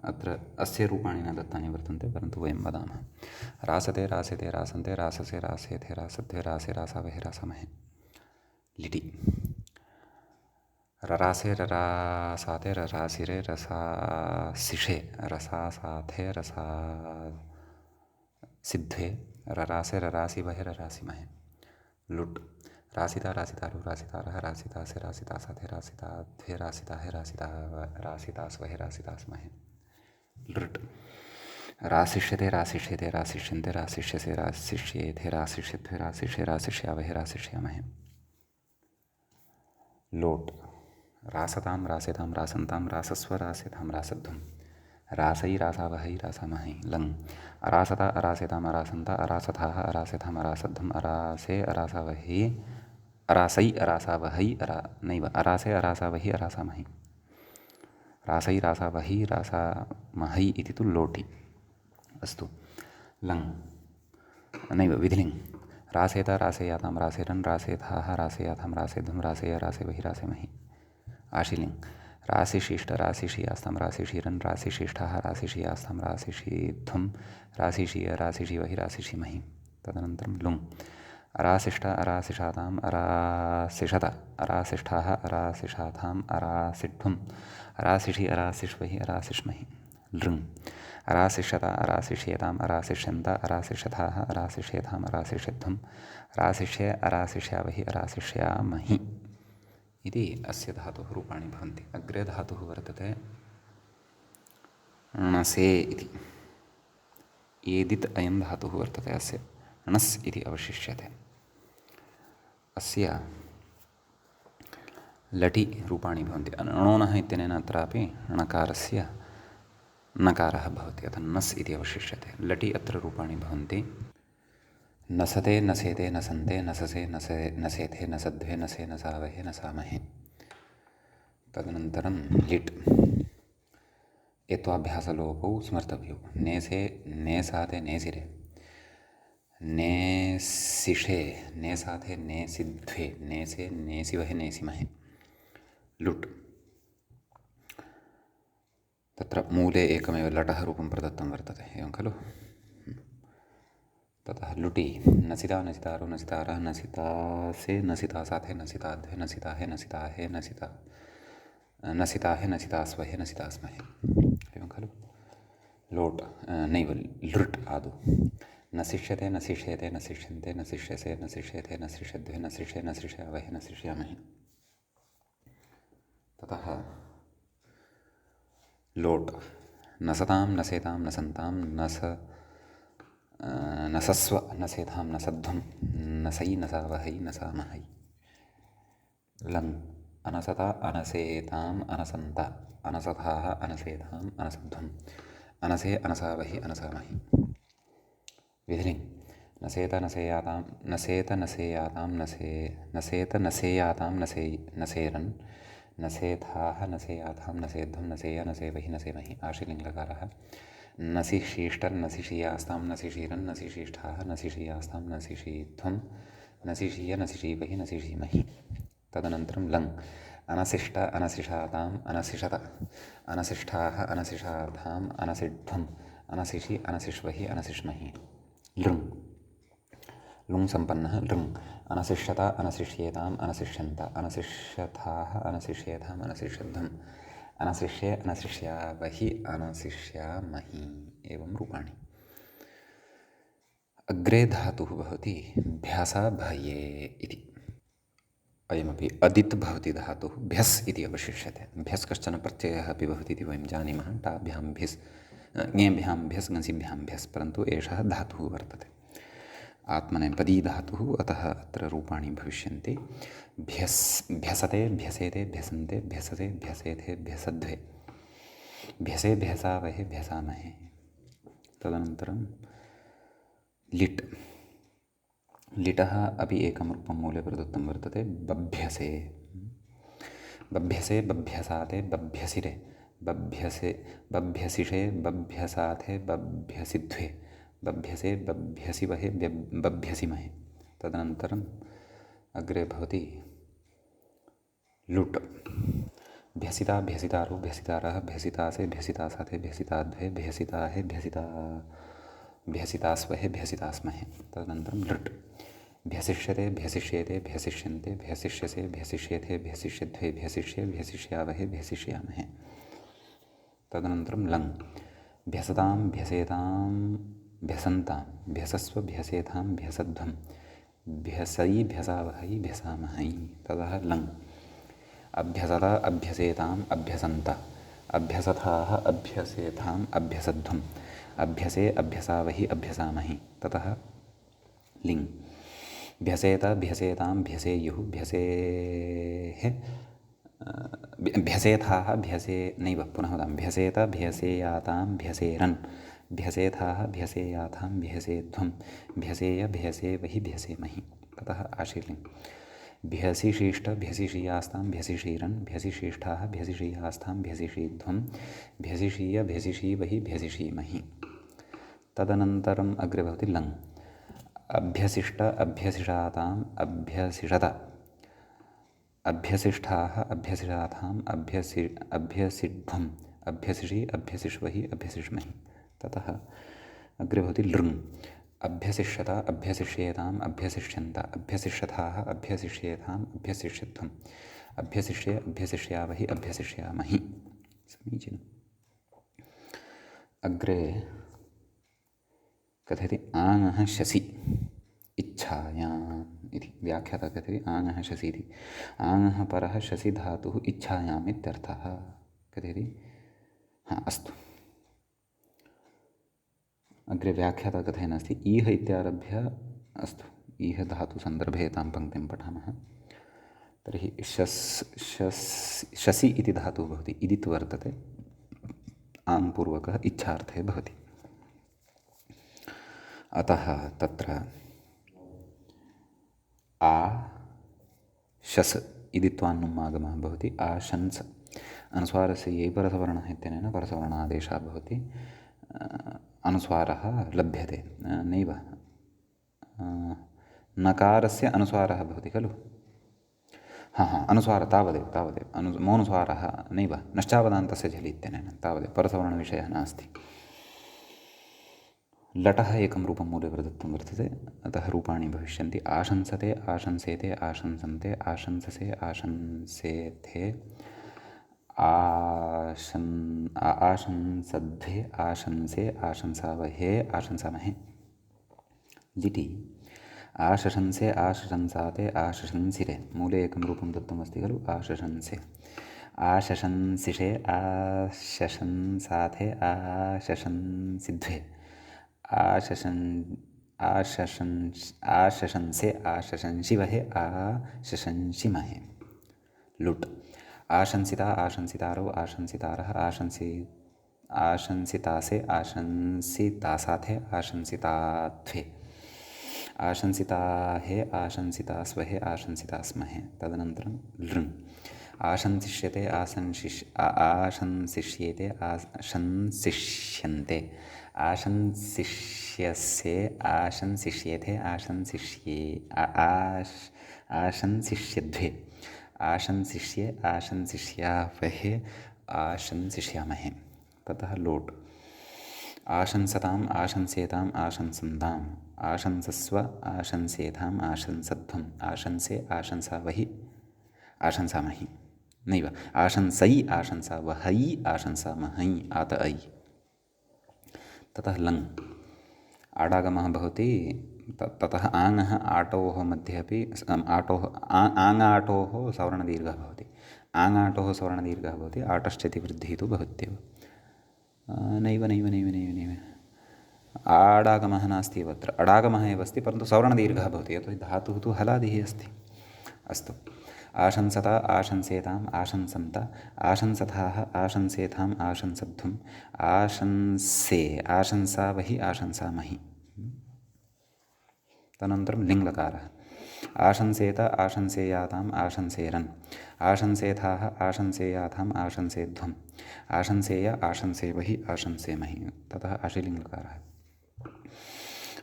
अत्र अस्य रूपाणि न दत्तानि वर्तन्ते परन्तु वयं वदामः रासते रासते रासन्ते राससे रासेथे रासध्वे रासे रासावहे रासामहे लिटि ररासे ररासाते ररासिरे रसासिषे रसासाथे रसासिध्वे ररासे ररासिवहे ररासिमहे लुट् रासिता रासितारो रासितारः रासितासे रासितासाथे रासिताध्वे रासिताहे रासितास्वहे रासितास्महे लृट् राशिष्यते राशिष्यते राशिष्यन्ते राशिष्यसे राशिष्येथे राशिष्यध्वे राशिष्ये राशिष्यावहे राशिष्यामहे लोट् रासतां रासेतां रासन्तां रासस्व रासेतां रासध्वं रासै रासावहै रासामहै लङ् अरासता अरासेताम् अरासन्ता अरासथाः अरासेताम् अरासध्वम् अरासे अरासावहि अरासै अरासावहै नैव अरासे अरासावहि अरासामहि रासै रासावहि रासामहै इति तु लोटि अस्तु लङ् नैव विधिलिङ् रासेत रासेयातां रासेरन् रासेथाः रासेयातां रासेध्वं रासेय रासेवहि रासेमहि आशिलिङ् राशिशिष्ट राशिशियास्तां राशिशीरन् राशिशिष्ठाः राशिशियास्तां राशिशीध्वं राशिशीय राशिशीवहि राशिशीमहि तदनन्तरं लुङ् अराशिष्ट अराशिषाताम् अराशिषत अराशिष्ठाः अराशिषाताम् अरासिध्वम् अराशिषि अराशिष्वहि अराशिष्महि लृङ् अराशिष्यत अराशिष्येताम् अराशिष्यन्त अराशिष्यथाः अराशिष्येताम् अराशिष्यध्वम् अराशिष्ये अराशिष्यावहि अराशिष्यामहि इति अस्य धातोः रूपाणि भवन्ति अग्रे धातुः वर्तते णसे इति एदित् अयं धातुः वर्तते अस्य णस् इति अवशिष्यते अस्य लटि रूपाणि भवन्ति णोनः इत्यनेन अत्रापि णकारस्य नकारः भवति अतः नस् इति अवशिष्यते लटि अत्र रूपाणि भवन्ति नसते नसेते नसन्ते नससे नसेथे नसध्वे नसे नसावहे नसामहे तदनन्तरं लिट् एत्वाभ्यासलोपौ स्मर्तव्यौ नेसे नेसाते नेसिरे नेसिषे, ने साथे नेसिध्वे, ने से नेसिवहे नेसिमहे, लुट्। तत्र मूले एकमेव लटः रूपं प्रदत्तं वर्तते, एवं खलु। ततः लुटि, नसिता नसितारो नसितारः, नसितासे नसिता साथे नसिताध्वे, नसिताहे नसिताहे नसिता, नसिताहे नसितास्वहे नसितास्महे, एवं खलु। लोट् नैव लृट् आदौ, नसिष्यते नसिष्येते नसिष्यन्ते नसिष्यसे नसिष्येते नसिष्यद्वे नसिष्ये नसिष्यावहे नसिष्यामहे। ततः लोट्, नसतां नसेतां नसन्तां नसस्व नसेतां नसध्वं नसै नसावहै नसामहै। लङ्, अनसता अनसेताम् अनसन्त अनसथाः अनसेताम् अनसध्वम् अनसे अनसावहि अनसामहि। विधिलिङ्, नसेत नसेयातां नसेत नसेयातां नसेत नसेयातां नसेरन् नसेथाः नसेयाथां नसेध्वं नसेय नसेवहि नसेमहि। आशीलिङ्गकारः, नसिशीष्टर्नसिषीयास्तां नसिषीरन् नसिशीष्ठाः नसिषीयास्तां नसिषीध्वं नसिषीय नसिषीवहि नसिषीमहि। तदनन्तरं लङ्, अनसिष्ट अनसिषाताम् अनसिषत अनसिष्ठाः अनसिषार्थाम् अनसिध्वम् अनसिषि अनसिष्वहि अनसिष्महि। लृङ्, लुङ् सम्पन्नः लृङ्, अनसिष्यत अनसिष्येताम् अनसिष्यन्त अनसिष्यथाः अनसिष्येताम् अनसिष्यध्वम् अनसिष्ये अनसिष्यावहि अनसिष्यामहि। एवं रूपाणि। अग्रे धातुः भवति भ्यासाभये इति। अयमपि अदित् भवति धातुः, भ्यस् इति अवशिष्यते। भ्यस् कश्चन प्रत्ययः अपि भवति इति वयं जानीमः। टाभ्यां भ्यस्, ङेभ्यां भ्यस्, ङसिभ्यां भ्यस्, परन्तु एषः धातुः वर्तते आत्मनेपदी धातुः, अतः अत्र रूपाणि भविष्यन्ति। भ्यस्, भ्यसते भ्यसेते भ्यसन्ते भ्यसते भ्यसेथे भ्यसध्वे भ्यसे भ्यसावहे भ्यसामहे। तदनन्तरं लिट्, लिटः अपि एकं रूपं मूले प्रदत्तं वर्तते, बभ्यसे। बभ्यसे बभ्यसाते बभ्यसिरे बभ्यसे बभ्यसिषे बभ्यसाथे बभ्यसिध्वे बभ्यसे बभ्यसिवहे बभ्यसिमहे। तदनन्तरम् अग्रे भवति लुट्, भ्यसिता भ्यसितारो भ्यसितारः भ्यसितासे भ्यसितासाथे भ्यसिताध्वे भ्यसिताहे भ्यसितास्वहे भ्यसितास्महे। तदनन्तरं लृट्, भ्यसिष्यते भ्यसिष्येते भ्यसिष्यन्ते भ्यसिष्यसे भ्यसिष्येथे भ्यसिष्यध्वे भ्यसिष्ये भ्यसिष्यावहे भ्यसिष्यामहे। तदनन्तरं लङ्, भ्यसतां भ्यसेतां भ्यसन्तां भ्यसस्व भ्यसेतां भ्यसध्वं भ्यसै भ्यसावहै भ्यसामहै। ततः लङ्, अभ्यसत अभ्यसेताम् अभ्यसन्त अभ्यसथाः अभ्यसेताम् अभ्यसध्वम् अभ्यसे अभ्यसावहि अभ्यसामहि। ततः लिङ्, भ्यसेत भ्यसेतां भ्यसेयुः भ्यसेः भ्यसेथाः भ्यसे नैव पुनः वदामि, भ्यसेत भ्यसेयातां भ्यसेरन् भ्यसेथाः भ्यसेयाथां भ्यसेध्वं भ्यसेय भ्यसेवहि भ्यसेमहि। ततः आशीर्लिङ्, भ्यसिशिष्ट भ्यसिषीयास्तां भ्यसिषीरन् भ्यसिशिष्ठाः भ्यसिषीयास्तां भ्यसिषीध्वं भ्यसिषीय भ्यसिषीवहि भ्यसिषीमहि। तदनन्तरम् अग्रे भवति लङ्, अभ्यसिष्ट अभ्यसिषाताम् अभ्यसिषत अभ्यसिष्ठाः अभ्यसिषाथाम् अभ्यसिध्वम् अभ्यसिषि अभ्यसिष्वहि अभ्यसिष्महि। ततः अग्रे भवति लृङ्, अभ्यसिष्यत अभ्यसिष्येताम् अभ्यसिष्यन्त अभ्यसिष्यथाः अभ्यसिष्येताम् अभ्यसिष्यध्वम् अभ्यसिष्ये अभ्यसिष्यावहि अभ्यसिष्यामहि। समीचीनम्। अग्रे कथयति आङ्ः शसि इच्छायाम् इति। व्याख्याता कथयति आङ्ः शसि इति। आङ्ः परः शसि धातुः इच्छायाम् इत्यर्थः। कथयति अस्तु। अग्रे व्याख्याता कथयन् ईह इत्यारभ्य अस्तु, ईह धातुसन्दर्भे तां पङ्क्तिं पठामः। तर्हि शसि इति धातुः भवति, इदित् वर्तते, आङ् पूर्वकः इच्छार्थे भवति। अतः तत्र आ शस् इदित्वान्नुमागमः भवति। आशंस अनुस्वारस्य यैपरसवर्णः इत्यनेन परसवर्णादेशः भवति, अनुस्वारः लभ्यते। नैव नकारस्य अनुस्वारः भवति खलु। अनुस्वारः तावदेव मोनुस्वारः नैव, नश्चावदान्तस्य झलि इत्यनेन तावदेव, परसवर्णविषयः नास्ति। लटः एकं रूपं मूले प्रदत्तं वर्तते, अतः रूपाणि भविष्यन्ति। आशंसते, आशंसेते, आशंसन्ते, आशंससे, आशंसेथे, आशंसद्धे, आशंसे, आशंसावहे, आशंसामहे। लिटि आशंसे, आशंसाते, आशंसिरे, मूले एकं रूपं दत्तमस्ति खलु, आशंसे। आशंसिषे, आशंसाथे, आशंसिध्वे, आशंसे, आशंसिवहे, आशंसिमहे। लुट् आशंसिता, आशंसितारौ, आशंसितारः, आशंसितासे, आशंसितासाथे, आशंसिताध्वे, आशंसिताहे, आशंसितास्वहे, आशंसितास्महे। तदनन्तरं लृङ् आशंसिष्यते, आशंसिष्येते, आशंसिष्यन्ते, आशंसिष्यसे, आशंसिष्येथे, आशंसिष्यध्वे, आशंसिष्ये, आशंसिष्यावहे, आशंसिष्यामहे। ततः लोट् आशंसताम्, आशंसेताम्, आशंसन्ताम्, आशंसस्व, आशंसेताम्, आशंसध्वम्, आशंसे, आशंसावहि, आशंसामहि। नैव आशंसै, आशंसावहै, आशंसामहै, आत ऐ। ततः लङ् आडागमः भवति। ततः आङः आटोः मध्ये अपि आङाटोः सवर्णदीर्घः भवति। आङाटोः सवर्णदीर्घः भवति, आटश्चेति वृद्धिः तु भवत्येव। नैव आडागमः नास्ति एव अत्र, अडागमः एव अस्ति, परन्तु सवर्णदीर्घः भवति, यतोहि धातुः तु हलादिः अस्ति। अस्तु, आशंसत, आशंसेताम्, आशंसन्त, आशंसथाः, आशंसेथाम्, आशंसध्वम्, आशंसे, आशंसावहि, आशंसामहि। तदनन्तरं लिङ्लकारः आशंसेत, आशंसेयाताम्, आशंसेरन्, आशंसेथाः, आशंसेयाथाम्, आशंसेध्वम्, आशंसेय, आशंसेवहि, आशंसेमहि। ततः अशिलिङ्लकारः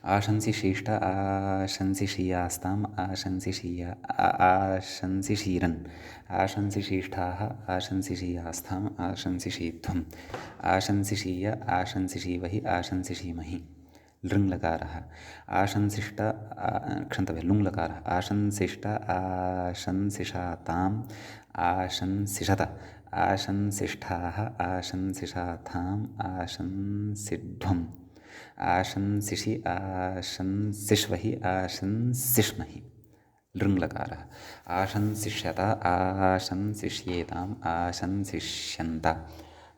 आशंसिशीष्ट, आशंसिषीयास्ताम्, आशंसिषीरन्, आशंसिशीष्ठाः, आशंसिषीयास्थाम्, आशंसिषीध्वम्, आशंसिषीय, आशंसिषीवहि, आशंसिषीमहि। लृङ्लकारः आशंसिष्ट, क्षन्तव्यः, लुङ्लकारः आशंसिष्ट, आशंसिषाताम्, आशंसिषत, आशंसिष्ठाः, आशंसिषाथाम्, आशंसिध्वम्, आशंसिषि, आशंसिष्वहि, आशंसिष्महि। लृङ्लकारः आशंसिष्यत, आशंसिष्येताम्, आशंसिष्यन्त,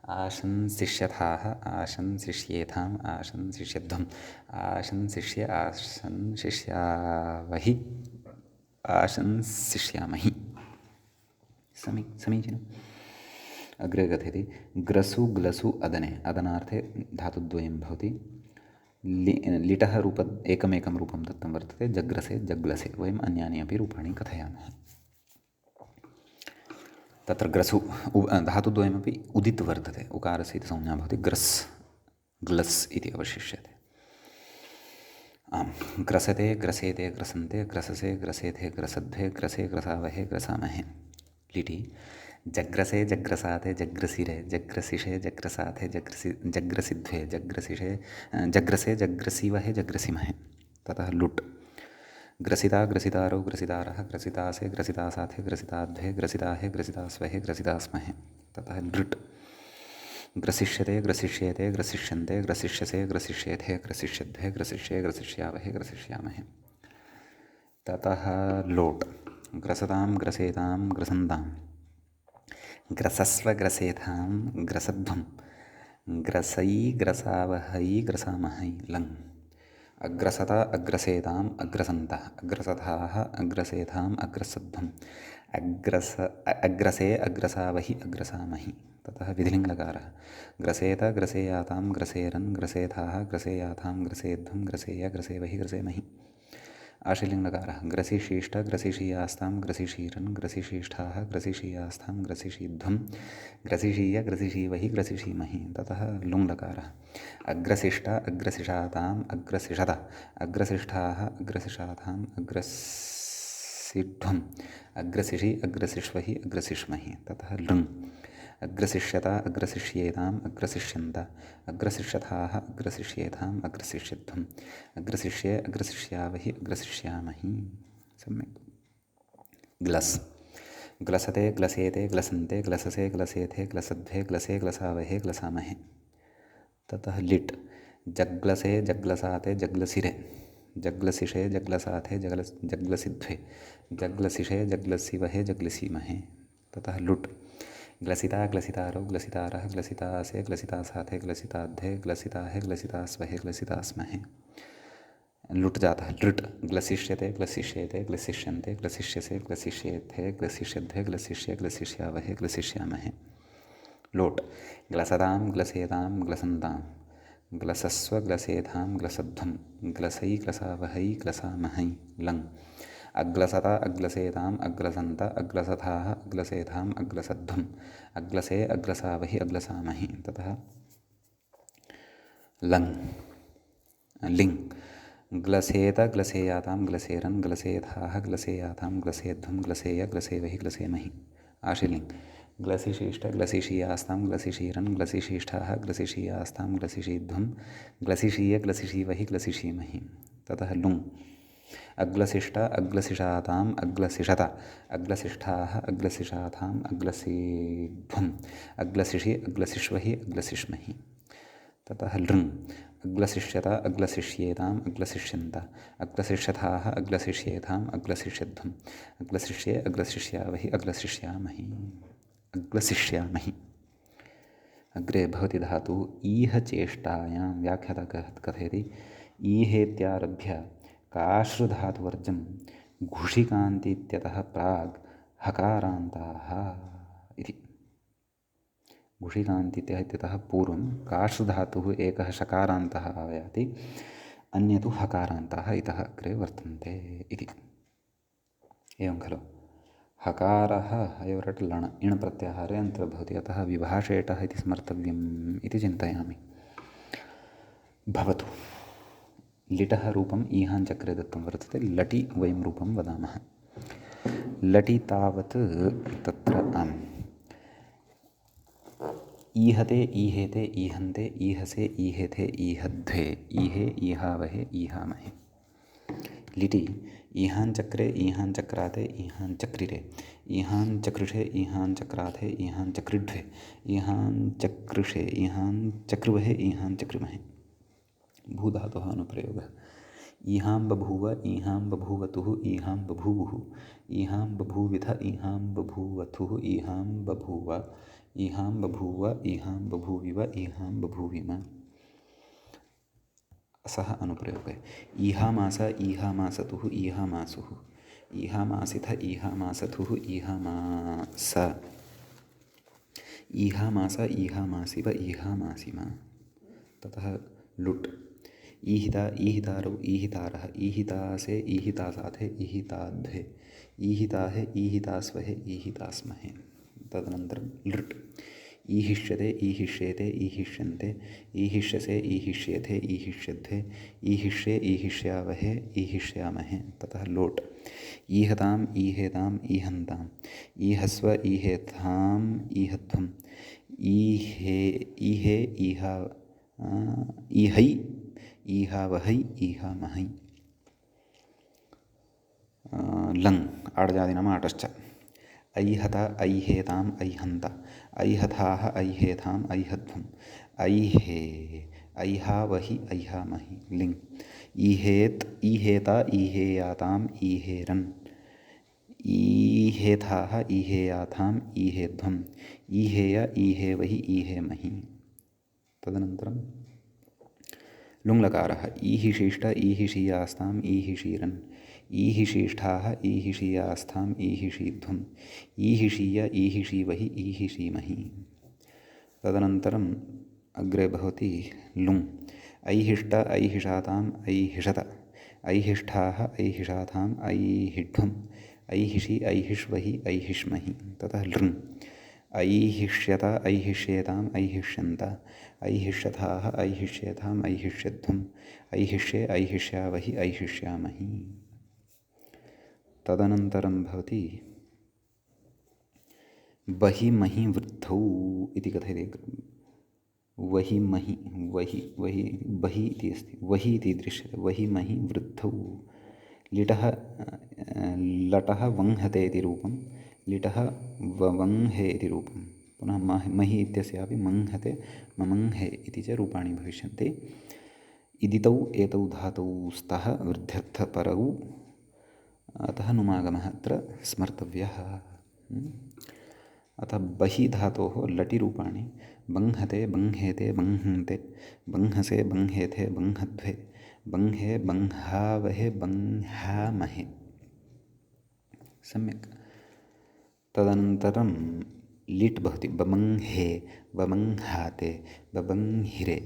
आशंसिष्यथाः, आशंसिष्येथाम्, आशंसिष्यध्वम्, आशंसिष्य, आशंसिष्यावहि, आशंसिष्यामहि। समीचीनम्। अग्रे कथयति ग्रसु, ग्लसु, अदने। अदनार्थे धातुद्वयं भवति। लिटः रूप एकमेकं रूपं दत्तं वर्तते, जग्रसे, जग्लसे। वयम् अन्यानि अपि रूपाणि कथयामः। तत्र ग्रसु धातुद्वयमपि उदित् वर्तते, उकारस्य इति संज्ञा भवति, ग्रस्, ग्लस् इति अवशिष्यते। आम्, ग्रसते, ग्रसेते, ग्रसन्ते, ग्रससे, ग्रसेथे, ग्रसध्वे, ग्रसे, ग्रसावहे, ग्रसामहे। लिटि जग्रसे, जग्रसाते, जग्रसिरे, जग्रसिषे, जग्रसाथे, जग्रसिध्वे, जग्रसे, जग्रसीवहे, जग्रसिमहे। ततः लुट् ग्रसिता, ग्रसितारौ, ग्रसितारः, ग्रसितासे, ग्रसितासाथे, ग्रसिताध्वे, ग्रसिताहे, ग्रसितास्वहे, ग्रसितास्महे। ततः लृट् ग्रसिष्यते, ग्रसिष्येते, ग्रसिष्यन्ते, ग्रसिष्यसे, ग्रसिष्येथे, ग्रसिष्यध्वे, ग्रसिष्ये, ग्रसिष्यावहे, ग्रसिष्यामहे। ततः लोट् ग्रसतां, ग्रसेतां, ग्रसन्तां, ग्रसस्व, ग्रसेथां, ग्रसध्वं, ग्रसै, ग्रसावहै, ग्रसामहै। लङ् अग्रसत, अग्रसेताम्, अग्रसन्तः, अग्रसथाः, अग्रसेथाम्, अग्रसध्वम्, अग्रसे, अग्रसावहि, अग्रसामहि। ततः विधिलिङ्गकारः ग्रसेत, ग्रसेयातां, ग्रसेरन्, ग्रसेथाः, ग्रसेयाथां, ग्रसेध्वं, ग्रसेय, ग्रसेवहि, ग्रसेमहि। आशीलिङ्गकारः ग्रसिशीष्ट ग्रसिशीयास्तां ग्रसिशीरन् ग्रसिशीष्ठाः ग्रसिशीयास्तां ग्रसिशीध्वं ग्रसिशीय ग्रसिशीवहि ग्रसिशीमहि। ततः लुङ्लकारः अग्रसिष्ट अग्रसिषाताम् अग्रसिषत अग्रसिष्ठाः अग्रसिषाताम् अग्रसिध्वम् अग्रसिषि अग्रसिष्वहि अग्रसिष्महि। ततः लृङ् अग्रसिष्यत अग्रसिष्येताम् अग्रसिष्यन्त अग्रसिष्यथाः अग्रसिष्येताम् अग्रसिष्यध्वम् अग्रसिष्ये अग्रसिष्यावहि अग्रसिष्यामहि। सम्यक्। ग्लस् ग्लसते ग्लसेते ग्लसन्ते ग्लससे ग्लसेथे ग्लसध्वे ग्लसे ग्लसावहे ग्लसामहे। ततः लिट् जग्लसे जग्लसाते जग्लसिरे जग्लसिषे जग्लसाथे जग्लसिध्वे जग्लसिषे जग्लसिवहे जग्लसीमहे। ततः लुट् ग्लसिता ग्लसितारो ग्लसितारः ग्लसितासे ग्लसितासाथे ग्लसिताध्ये ग्लसिताहे ग्लसितास्वहे ग्लसितास्महे। लुट् जातः लृट् ग्लसिष्यते ग्लसिष्येते ग्लसिष्यन्ते ग्लसिष्यसे ग्लसिष्येथे ग्लसिष्यध्वे ग्लसिष्ये ग्लसिष्यावहे ग्लसिष्यामहे। लोट् ग्लसतां ग्लसेतां ग्लसन्तां ग्लसस्व ग्लसेथां ग्लसध्वं ग्लसै ग्लसावहै ग्लसामहै। लङ् अग्लसत अग्लसेताम् अग्लसन्त अग्लसथाः अग्लसेथाम् अग्लसध्वम् अग्लसे अग्लसावहि अग्लसामहि। ततः लङ् लिङ् ग्लसेत ग्लसेयातां ग्लसेरन् ग्लसेथाः ग्लसेयातां ग्लसेध्वं ग्लसेय ग्लसेवहि ग्लसेमहि। आशीलिङ् ग्लसिशीष्ट ग्लसिशीयास्तां ग्लसिशीरन् ग्लसिशीष्ठाः ग्लसिशीयास्तां ग्लसिशीध्वं ग्लसिशीय ग्लसिशीवहि ग्लसिशीमहि। ततः लुङ् अग्लसिष्ट अग्लसिषाताम् अग्लसिषत अग्लसिष्ठाः अग्लसिषाथाम् अग्लसिध्वम् अग्लसिषि अग्लसिष्वहि अग्लसिष्महि। ततः लृङ् अग्लसिष्यत अग्लसिष्येताम् अग्लसिष्यन्त अग्लसिष्यथाः अग्लसिष्येताम् अग्लसिष्यध्वम् अग्लसिष्ये अग्लसिष्यावहि अग्लसिष्यामहि। अग्लसिष्यामहि। अग्रे भवति धातु ईह चेष्टायां व्याख्याता कथयति ईहेत्यारभ्य काश्रुधातुवर्जं घुषिकान्तीत्यतः प्राग् हकारान्ताः इति। घुषिकान्तीत्यः इत्यतः पूर्वं काश्रुधातुः एकः शकारान्तः आयाति, अन्ये तु हकारान्ताः इतः अग्रे वर्तन्ते इति। एवं खलु हकारः हयोरट् लण इण् प्रत्याहारे अन्तर्भवति, अतः विभाषेटः इति स्मर्तव्यम् इति चिन्तयामि। भवतु। लिटः रूपम् ईहाञ्चक्रे दत्तं वर्तते, लटि वयं रूपं वदामः। लटि तावत् तत्र ईहते ईहेते ईहन्ते ईहसे ईहेथे ईहध्वे ईहे ईहावहे ईहामहे। लिटि ईहाञ्चक्रे ईहाञ्चक्राते ईहाञ्चक्रिरे ईहाञ्चक्रुषे ईहाञ्चक्राथे ईहाञ्चक्रिड्वे ईहाञ्चक्रुषे ईहाञ्चक्रुवहे ईहाञ्चक्रिमहे। भूधातुः अनुप्रयोगः। ईहां बभूव ईहां बभूवतुः ईहां बभूवुः ईहां बभूविथ ईहां बभूवथुः ईहां बभूव ईहां बभूव ईहां बभूविव ईहां बभूविम। सः अनुप्रयोगः। ईहामास ईहामासतुः ईहामासुः ईहामासिथ ईहामासथुः ईहामास ईहामास ईहामासिव ईहामासिम। ततः लुट् ईहिता ईहितारौ ईहितारः ईहितासे ईहितासाथे ईहिताध्वे ईहिताहे ईहितास्वहे ईहितास्महे। तदनन्तरं लृट् ईहिष्यते ईहिष्येते ईहिष्यन्ते ईहिष्यसे ईहिष्येथे ईहिष्यध्वे ईहिष्ये ईहिष्यावहे ईहिष्यामहे। ततः लोट् ईहताम् ईहेताम् ईहन्ताम् ईहस्व ईहेथाम् ईहध्वम् ईहे ईहे ईहा ईहै ईहावहै ईहामहै। लङ् आडजादिनाम आटश्च ऐहत ऐहेताम् ऐहन्त ऐहथाः ऐहेथाम् ऐहध्वम् ऐहे ऐहावहि ऐहामहि। लिङ् ईहेत् ईहेत ईहेयाताम् ईहेरन् ईहेथाः ईहेयाथाम् ईहेध्वम् ईहेय ईहेवहि ईहेमहि। तदनन्तरं लुङ्लकारः ईहिशीष्ट ईहिशीयास्ताम् ईहिशीरन् ईहिशीष्ठाः ईहिशीयास्थाम् ईहिशीध्वम् ईहिशीय ईहिशीवहि ईहिशीमहि। तदनन्तरम् अग्रे भवति लुङ् ऐहिष्ट ऐहिषाताम् ऐहिषत ऐहिष्ठाः ऐहिषाथाम् ऐहिढ्वम् ऐहिषि ऐहिष्वहि ऐहिष्महि। ततः लृङ् ऐहिष्यत ऐहिष्येताम् ऐहिष्यन्त ऐहिष्यथाः ऐहिष्येताम् ऐहिष्यध्वम् ऐहिष्ये ऐहिष्यावहि ऐहिष्यामहि। तदनन्तरं भवति वहि महि वृद्धौ इति कथयति। वहि महि वहि इति अस्ति, वहि इति दृश्यते। वहि महि वृद्धौ लिटः लटः वंहते इति रूपं, लिटः ववंहे इति रूपं, पुनः महि इत्यस्यापि मंहते ममंहे इति च रूपाणि भविष्यन्ति। इदितौ एतौ धातौ स्तः वृद्ध्यर्थपरौ, अतः नुमागमः अत्र स्मर्तव्यः। अतः बहि धातोः लटिरूपाणि बंहते बंहेते बंहन्ते बंहसे बंहेथे बंहध्वे बंहे बंहावहे बंहामहे। सम्यक्। तदनन्तरं लिट् भवति बबंहे बबंहाते बबंहिरे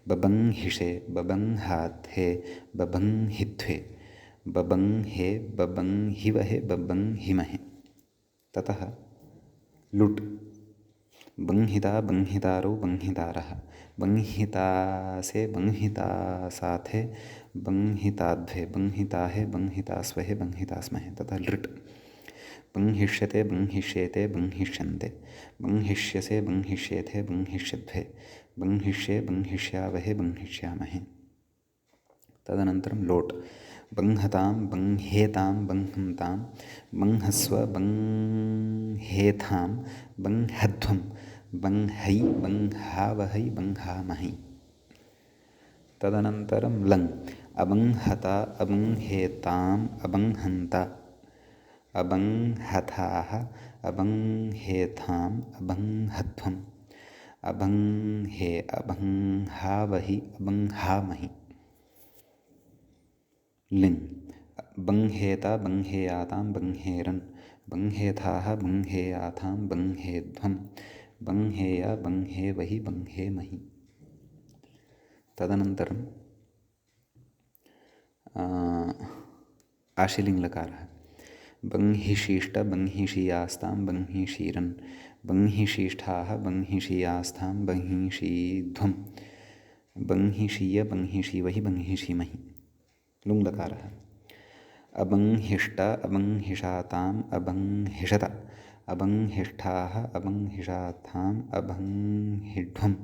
बबंहिषे बबंहाथे बबंहिध्वे बबंहे बबंहिवहे बबंहिमहे। ततः लुट् बंहिता बंहितारौ बंहितारः बंहितासे बंहितासाथे बंहिताध्वे बंहिताहे बंहितास्वहे बंहितास्महे। ततः लृट् बंहिष्यते बंहिष्येते बंहिष्यन्ते बंहिष्यसे बंहिष्येथे बंहिष्यध्वे बंहिष्ये बंहिष्यावहे बंहिष्यामहे। तदनन्तरं लोट् बंहतां बंहेतां बंहन्तां बंहस्व बंहेथां बंहध्वं बंहै बंहावहै बंहामहि। तदनन्तरं लङ् अबंहता अबंहेताम् अबंहन्ता अबंहथाः अबंहेथाम् अबंहध्वम् अबंहे अबंहावहि अबंहामहि। लिङ् बंहेता बंहेयातां बंहेरन् बंहेथाः बंहेयाथां बंहेध्वं बंहेय बंहेवहि बंहेमहि। तदनन्तरं आशिलिङ्लकारः बंहिशीष्ट बंहिषीयास्तां बंहिषीरन् बंहिशीष्ठाः बंहिषीयास्थां बंहिषीध्वं बंहिषीय बंहिषीवहि बंहिषीमहि। लुङ्लकारः अबंहिष्ट अबंहिषाताम् अबंहिषत अबंहिष्ठाः अबंहिषाथाम् अबंहिढ्वम्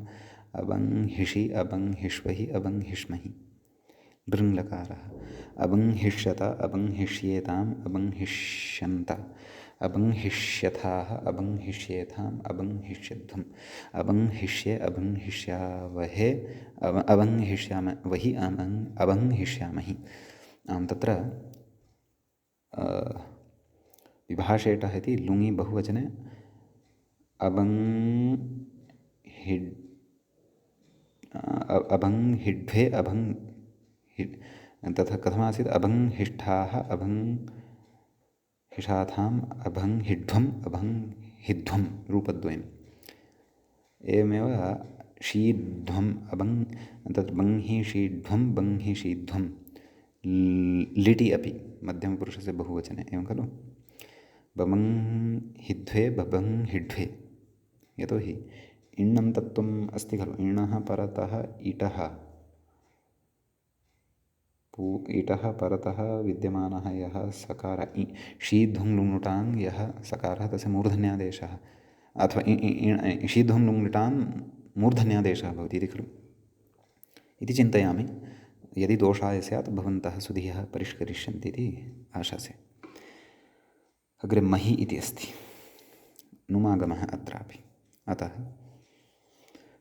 अबंहिषि अबंहिष्वहि अबंहिष्महि। लृङ्लकारः अबंहिष्यत अबंहिष्येताम् अबंहिष्यन्त अबंहिष्यथाः अबंहिष्येथाम् अबंहिष्यध्वम् अबंहिष्ये अबंहिष्यावहे अबंहिष्यामहि अबंहिष्यामहि। तत्र विभाषेटः इति लुङि बहुवचने अबंहिड्वे तथा कथमासीत् अबंहिष्ठाः अबंहिषाथाम् अबंहिढ्वम् अबंहिध्वं रूपद्वयम्। एवमेव शीध्वम् तत् बंहिषीध्वं बंहिषीध्वं लिटि अपि मध्यमपुरुषस्य बहुवचने एवं खलु। बबंहिध्वे बबंहिढ्वे, यतोहि इण्णन्तत्वम् अस्ति खलु। इणः परतः इटः इटः परतः विद्यमानः यः सकार शीध्वं लुङ्लुटां यः सकारः तस्य मूर्धन्यादेशः अथवा शीध्वं लुङ्लुटां मूर्धन्यादेशः भवति इति खलु इति चिन्तयामि। यदि दोषाय स्यात् भवन्तः सुधियः परिष्करिष्यन्ति इति आशासे। अग्रे महि इति अस्ति नुमागमः अत्रापि। अतः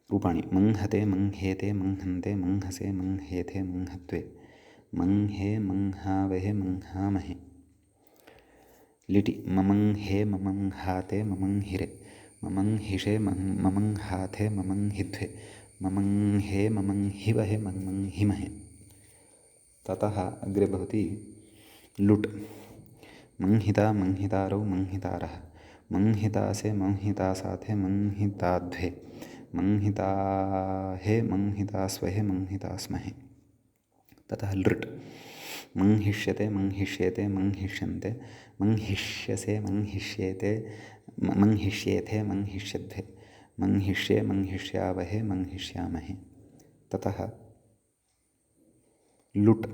रूपाणि मंहते मंहेते मंहन्ते मंहसे मंहेथे मंहत्वे मंहे मंहावहे मंहामहे। लिटि ममंहे ममंहाते ममंहिरे ममंहिषे ममंहाथे ममंहिध्वे ममंहे ममंहिवहे ममंहिमहे। ततः अग्रे भवति लुट् मंहिता मंहितारौ मंहितारः मंहितासे मंहितासाथे मंहिताध्वे मंहिताहे मंहितास्वहे मंहितास्महे। ततः लृट् मंहिष्यते मंहिष्येते मंहिष्यन्ते मंहिष्यसे मंहिष्येते मंहिष्येथे मंहिष्यध्वे मंहिष्ये मंहिष्यावहे मंहिष्यामहे। ततः लुट्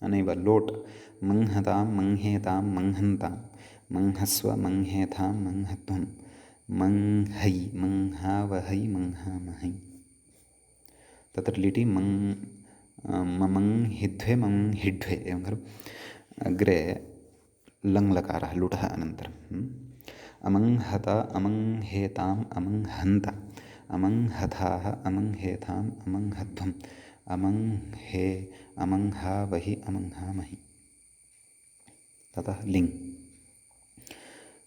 अनैव लोट् मंहतां मंहेतां मंहन्तां मंहस्व मंहेथां मंहध्वं मंहै मंहावहै मंहामहै। तत्र लिटि ममंहिध्वे ममंहिड्वे एवं खलु। अग्रे लङ्लकारः लुटः अनन्तरम् अमंहत अमंहेताम् अमंहन्त अमंहथाः अमंहेथाम् अमंहध्वम् अमंहे अमंहावहि अमंहामहि। ततः लिङ्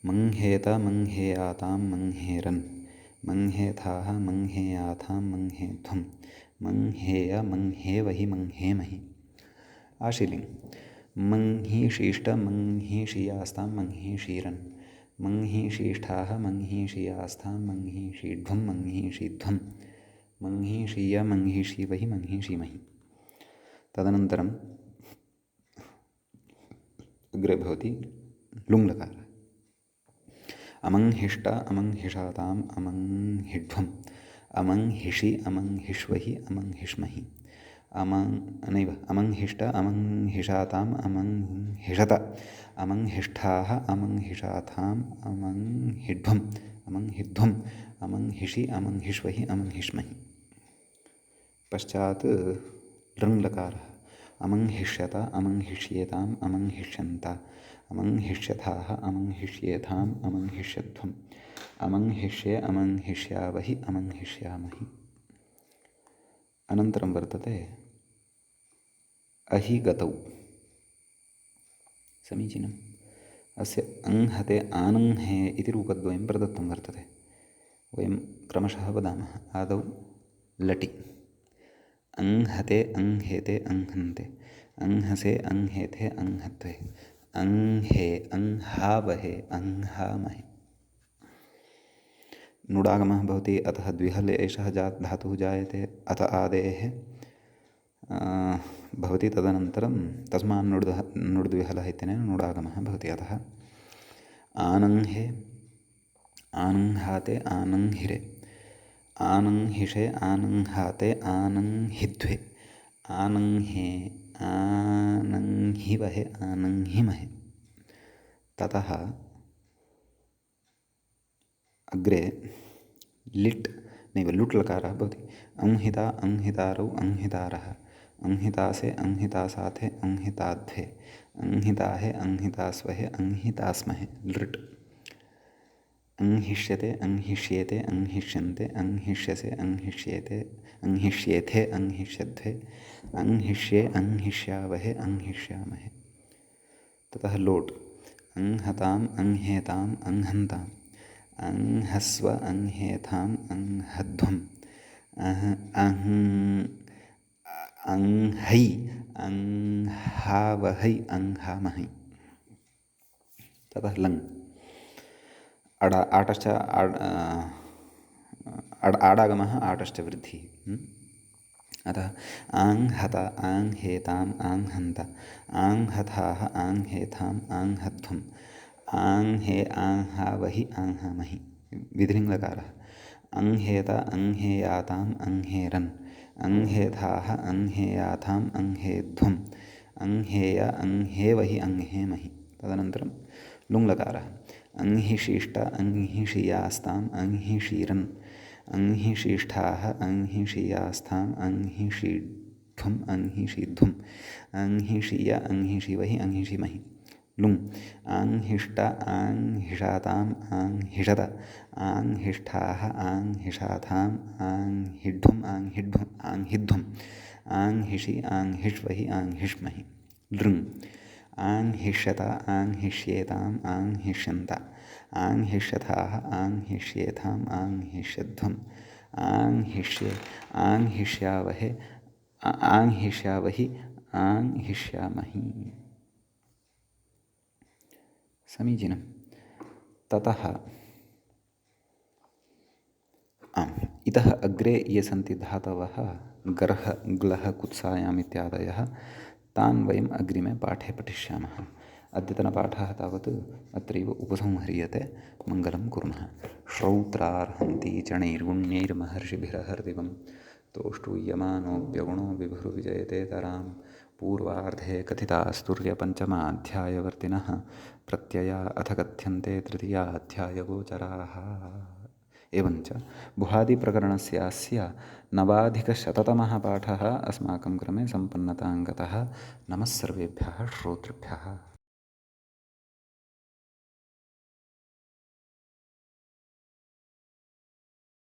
मंहेत मंहेयातां मंहेरन् मंहेथाः मंहेयाथां मंहेध्वम् मंहेय मंहेवहि मंहेमहि। आशीलिङ् मंहीशीष्ट मंहीशीयास्तां मंहीशीरन् मंहीशीष्ठाः मंहीशीयास्तां मंहीशीध्वं मंहीशीध्वम् मंहीशीय मंहीषीवहि मंहीषीमहि। तदनन्तरम् अग्रे भवति लुङ्लकारः अमंहिष्ट अमंहिषाताम् अमंहिध्वम् अमंहिषि अमंहिष्वहि अमंहिष्महि। अनैव अमंहिष्ट अमंहिषाताम् अमंहिषत अमंहिष्ठाः अमंहिषाथाम् अमंहिध्वम् अमंहिध्वम् अमंहिषि अमंहिष्वहि अमंहिष्महि। पश्चात् लृङ्लकारः अमंहिष्यत अमंहिष्येताम् अमंहिष्यन्त अमंहिष्यथाः अमंहिष्येथाम् अमंहिष्यध्वम् अमंहिष्ये अमंहिष्यावहि अमंहिष्यामहि। अनन्तरं वर्तते अहि गतौ। समीचीनम्। अस्य अंहते आनंहे इति रूपद्वयं प्रदत्तं वर्तते। वयं क्रमशः वदामः। आदौ लटि अंहते अंहेते अंहन्ते अंहसे अंहेथे अंहत्वे अंहे अंहावहे अंहामहे। नुडागमः भवति अतः द्विहल् एषः धातुः जायते अथ आदेः भवति। तदनन्तरं तस्मात् नुड्द्विहलः इत्यनेन नुडागमः भवति। अतः आनंहे आनंहाते आनंहिरे आनंहिषे आनंहाते आनंहिध्वे आनंहे आनंहिवहे आनंहिमहे। ततः अग्रे लिट् नैव लुट् लकारः भवति। अंहिता अंहितारौ अंहितारः अंहितासे अंहितासाथे अंहिताध्वे अंहिताहे अंहितास्वहे अंहितास्महे। लृट् अंहिष्यते अंहिष्येते अंहिष्यन्ते अंहिष्यसे अंहिष्येते अंहिष्येथे अंहिष्यध्वे अंहिष्ये अंहिष्यावहे अंहिष्यामहे। ततः लोट् अंहताम् अंहेताम् अंहन्ताम् अंहस्व अंहेथाम् अंहध्वम् अंहै अंहावहै अंहामहै। ततः लङ् आटश्च आडागमः आटश्च वृद्धिः। अतः आङ्हत आङ्हेताम् आङ्हन्त आङ्हथाः आङ्हेथाम् आङ्हध्वम् आङ्हे आङ्हावहि आङ्हामहि। विधिलिङ्लकारः अंहेत अंहेयाताम् अंहेरन् अंहेथाः अंहेयाथाम् अंहेध्वम् अंहेय अंहेवहि अंहेमहि। तदनन्तरं लुङ्लकारः अंहिशीष्ट अंहिषीयास्ताम् अंहिषीरन् अंहिशीष्ठाः अंहिषीयास्थाम् अंहिषीध्वम् अंहिषीध्वम् अंहिषीय अंहिषीवहि अंहिषीमहि। लुङ् आङ्हिष्ट आङ्हिषाताम् आङ्हिषत आङ्हिष्ठाः आङ्हिषाथाम् आङ्हिध्वम् आङ्हिध्वम् आङ्हिध्वम् आङ्हिषि आङ्हिष्वहि आङ्हिष्महि। लृङ् आङ्हिष्यत आङ्हिष्येताम् आङ्हिष्यन्त आङ्हिष्यथाः आङ्हिष्येथाम् आङ्हिष्यध्वम् आङ्हिष्ये आङ्हिष्यावहे आङ्हिष्यावहि आङ्हिष्यामहि। समीचीनं। ततः इतः अग्रे ये सन्ति धातवः गर्ह ग्लः कुत्सायाम् इत्यादयः तान् वयम् अग्रिमे पाठे पठिष्यामः। अद्यतनपाठः तावत् अत्रैव उपसंह्रियते। मङ्गलं कुर्मः। श्रौत्रार्हन्ति चणैर्गुण्यैर्महर्षिभिरहर्दिवं तोष्टूयमानोऽप्यगुणो विभुर्विजयते तरां। पूर्वार्धे कथितास्तुर्यपञ्चमाध्यायवर्तिनः प्रत्यया अथ कथ्यन्ते तृतीयाध्यायगोचराः। एवञ्च बुहादिप्रकरणस्यास्य नवाधिकशततमः पाठः अस्माकं क्रमे सम्पन्नतां गतः। नमः सर्वेभ्यः श्रोतृभ्यः।